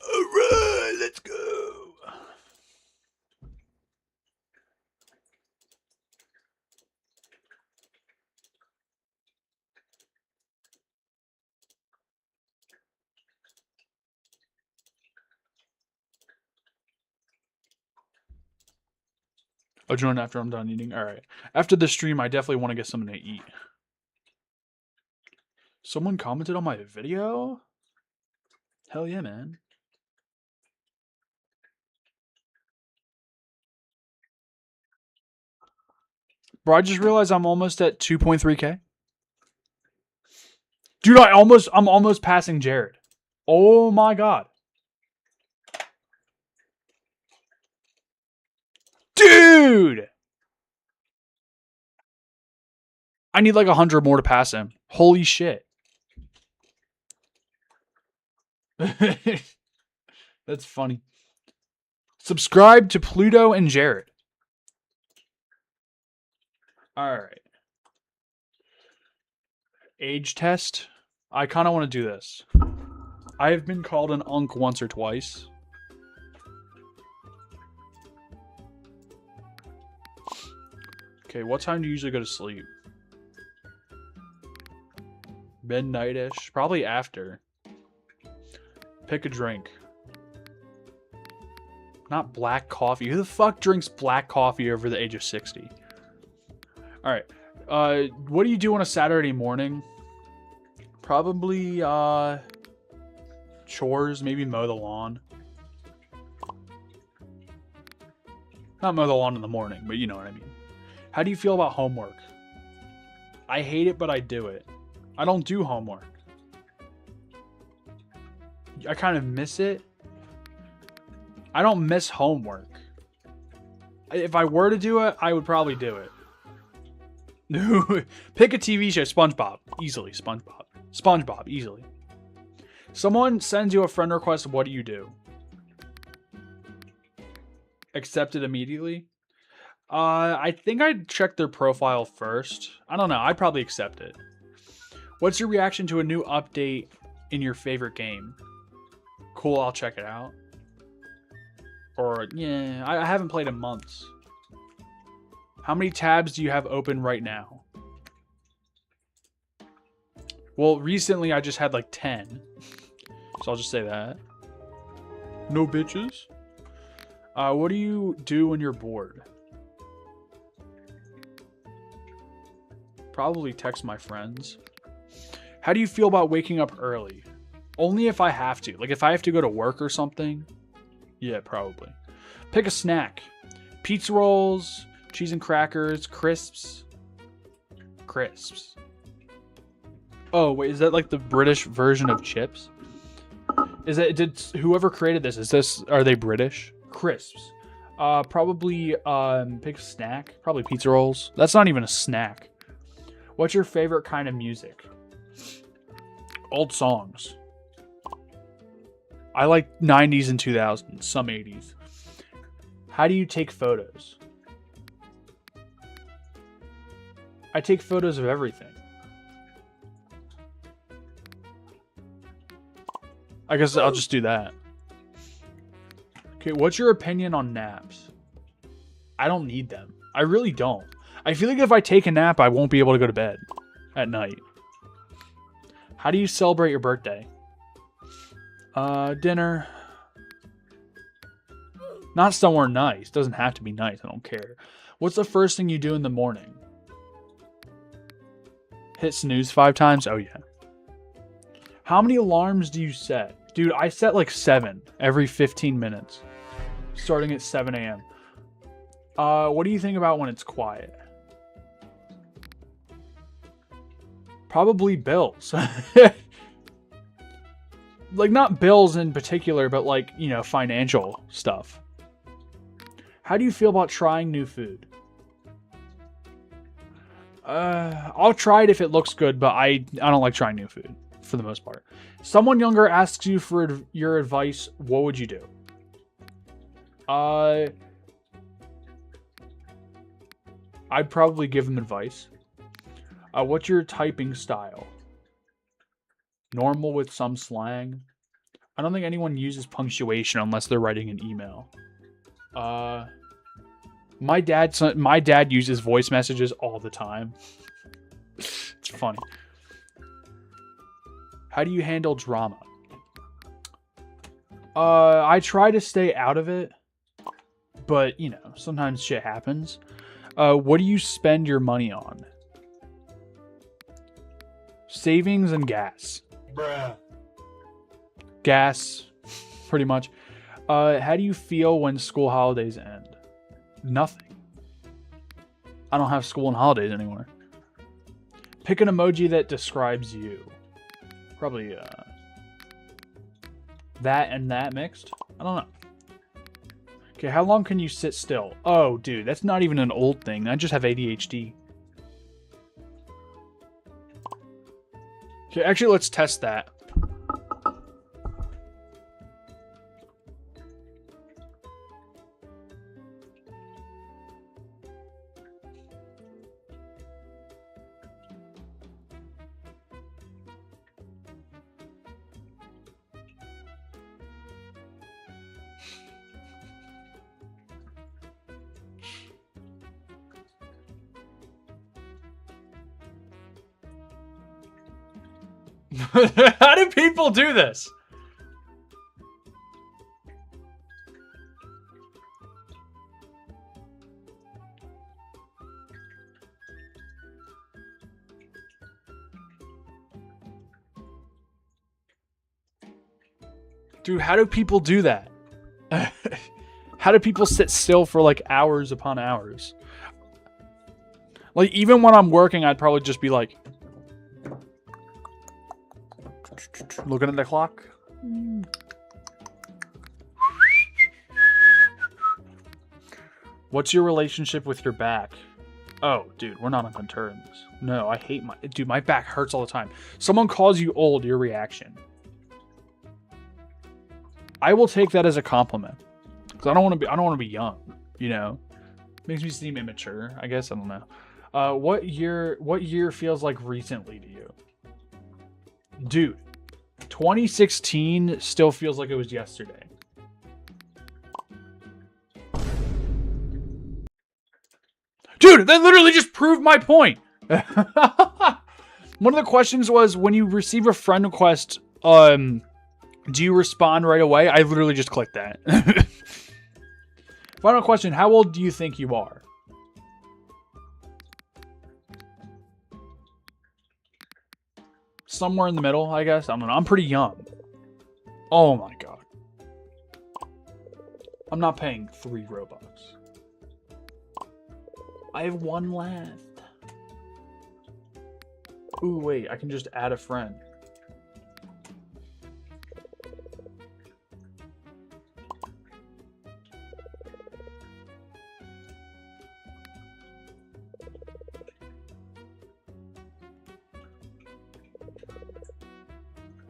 Alright, let's go. I'll join after I'm done eating. Alright. After the stream, I definitely want to get something to eat. Someone commented on my video? Hell yeah, man. Bro, I just realized I'm almost at 2.3K. Dude, I'm almost passing Jared. Oh my god. Dude! I need like 100 more to pass him. Holy shit. That's funny. Subscribe to Pluto and Jared. Alright. Age test. I kind of want to do this. I have been called an unk once or twice. Okay, what time do you usually go to sleep? Midnight-ish. Probably after. Pick a drink. Not black coffee. Who the fuck drinks black coffee over the age of 60? Alright. What do you do on a Saturday morning? Probably, chores. Maybe mow the lawn. Not mow the lawn in the morning, but you know what I mean. How do you feel about homework? I hate it, but I do it. I don't do homework. I kind of miss it. I don't miss homework. If I were to do it, I would probably do it. Pick a TV show. SpongeBob. Easily. SpongeBob. SpongeBob. Easily. Someone sends you a friend request. What do you do? Accept it immediately? I think I'd check their profile first. I don't know. I'd probably accept it. What's your reaction to a new update in your favorite game? Cool, I'll check it out. Or, yeah, I haven't played in months. How many tabs do you have open right now? Well, recently I just had like 10. So I'll just say that. No bitches. What do you do when you're bored? Probably text my friends. How do you feel about waking up early? Only if I have to. Like if I have to go to work or something. Yeah, probably. Pick a snack. Pizza rolls, cheese and crackers, crisps. Crisps. Oh, wait, is that like the British version of chips? Is that, did whoever created this, are they British? Crisps. Probably pick a snack. Probably pizza rolls. That's not even a snack. What's your favorite kind of music? Old songs. I like 90s and 2000s, some 80s. How do you take photos? I take photos of everything. I guess I'll just do that. Okay, what's your opinion on naps? I don't need them. I really don't. I feel like if I take a nap, I won't be able to go to bed at night. How do you celebrate your birthday? Dinner. Not somewhere nice. Doesn't have to be nice. I don't care. What's the first thing you do in the morning? Hit snooze 5 times? Oh, yeah. How many alarms do you set? Dude, I set like 7 every 15 minutes. Starting at 7 a.m. What do you think about when it's quiet? Probably bills. Like, not bills in particular, but like, you know, financial stuff. How do you feel about trying new food? I'll try it if it looks good, but I don't like trying new food for the most part. Someone younger asks you for your advice. What would you do? I'd probably give them advice. What's your typing style? Normal with some slang. I don't think anyone uses punctuation unless they're writing an email. My dad uses voice messages all the time. It's funny. How do you handle drama? I try to stay out of it, but you know, sometimes shit happens. What do you spend your money on? Savings and gas. Bruh. gas, pretty much. How do you feel when school holidays end? Nothing. I don't have school and holidays anymore. Pick an emoji that describes you. Probably that and that mixed. I don't know. Okay, how long can you sit still? Oh, dude, that's not even an old thing. I just have ADHD. Okay, actually, let's test that. How do people do this? Dude, how do people do that? How do people sit still for like hours upon hours? Like, even when I'm working, I'd probably just be like, looking at the clock. What's your relationship with your back? Oh, dude, we're not on good terms. No, I hate my... Dude, my back hurts all the time. Someone calls you old, your reaction. I will take that as a compliment. Because I don't want to be young, you know? Makes me seem immature, I guess. I don't know. What year feels like recently to you? Dude, 2016 still feels like it was yesterday. Dude, that literally just proved my point. One of the questions was, when you receive a friend request, do you respond right away? I literally just clicked that. Final question, how old do you think you are? Somewhere in the middle, I guess. I don't know. I'm pretty young. Oh my god. I'm not paying 3 Robux. I have 1 left. Ooh, wait. I can just add a friend.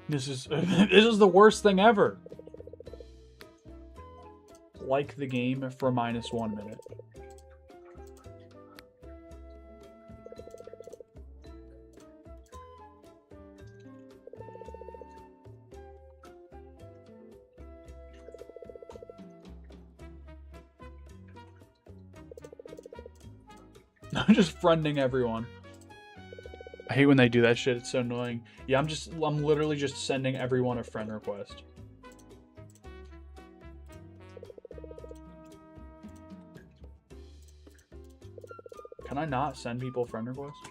This is the worst thing ever. Like the game for -1 minute. I'm just friending everyone. I hate when they do that shit. It's so annoying. Yeah, I'm literally just sending everyone a friend request. Can I not send people friend requests?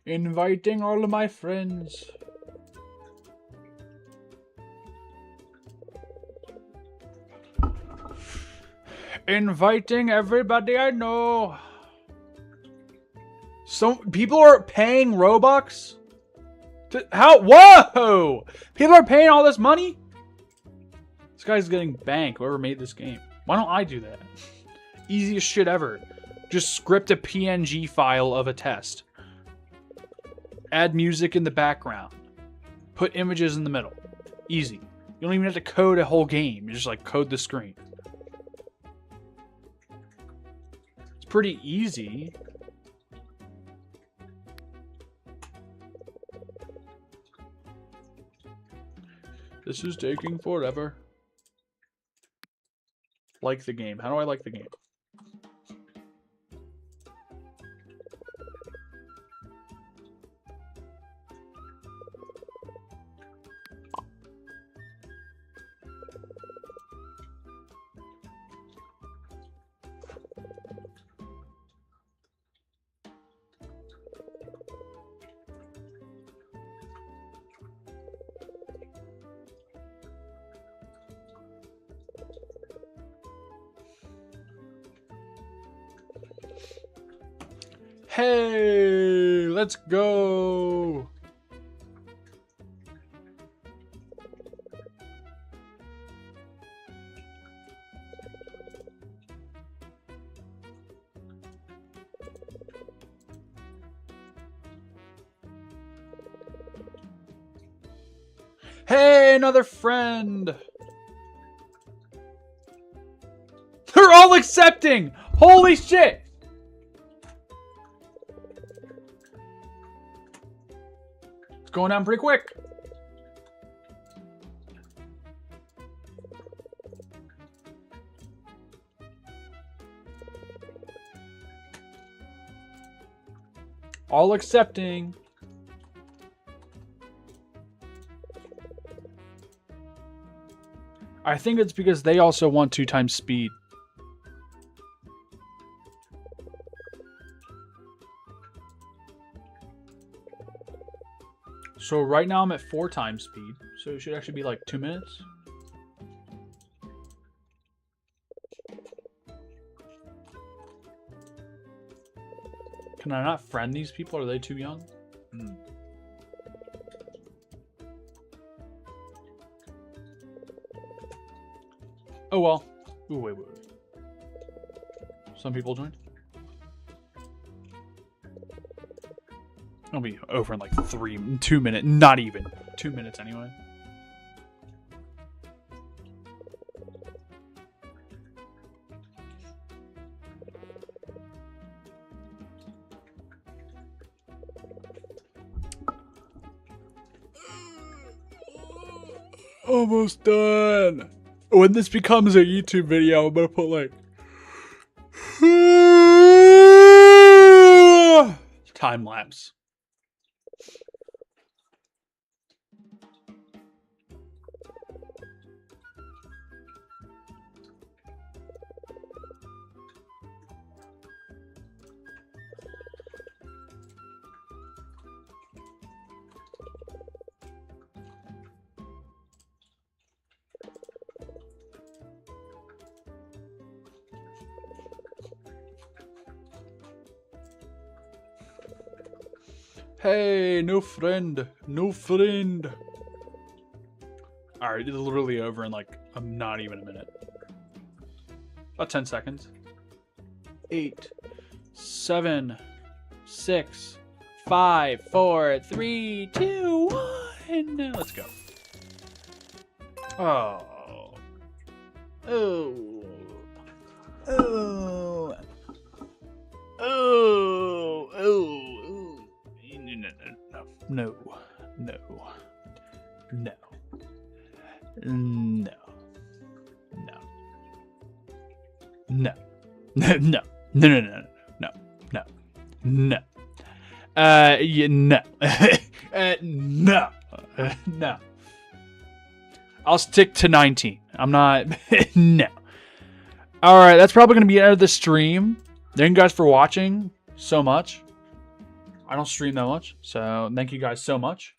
Inviting all of my friends. Inviting everybody I know. So people are paying Robux? How? Whoa! People are paying all this money? This guy's getting banked, whoever made this game. Why don't I do that? Easiest shit ever. Just script a PNG file of a test. Add music in the background. Put images in the middle. Easy. You don't even have to code a whole game. You just like code the screen. It's pretty easy. This is taking forever. Like the game. How do I like the game? Hey, let's go. Hey, another friend. They're all accepting. Holy shit. It's going down pretty quick. All accepting. I think it's because they also want 2 times speed. So right now I'm at 4 times speed. So it should actually be like 2 minutes. Can I not friend these people? Are they too young? Oh well. Ooh, wait. Some people joined. It'll be over in like 2 minutes. Not even 2 minutes anyway. Almost done. When this becomes a YouTube video, I'm gonna put like time lapse. Hey, no friend. No friend. Alright, it's literally over in like, not even a minute. About 10 seconds. 8, 7, 6, 5, 4, 3, 2, 1. Let's go. Oh. Oh. Oh. Oh. Oh. No. No. No. No. No. No. No. No. No. No. No. No. No. No. Yeah, no. No. No. I'll stick to 19. I'm not. No. Alright, that's probably going to be the end of the stream. Thank you guys for watching so much. I don't stream that much, so thank you guys so much.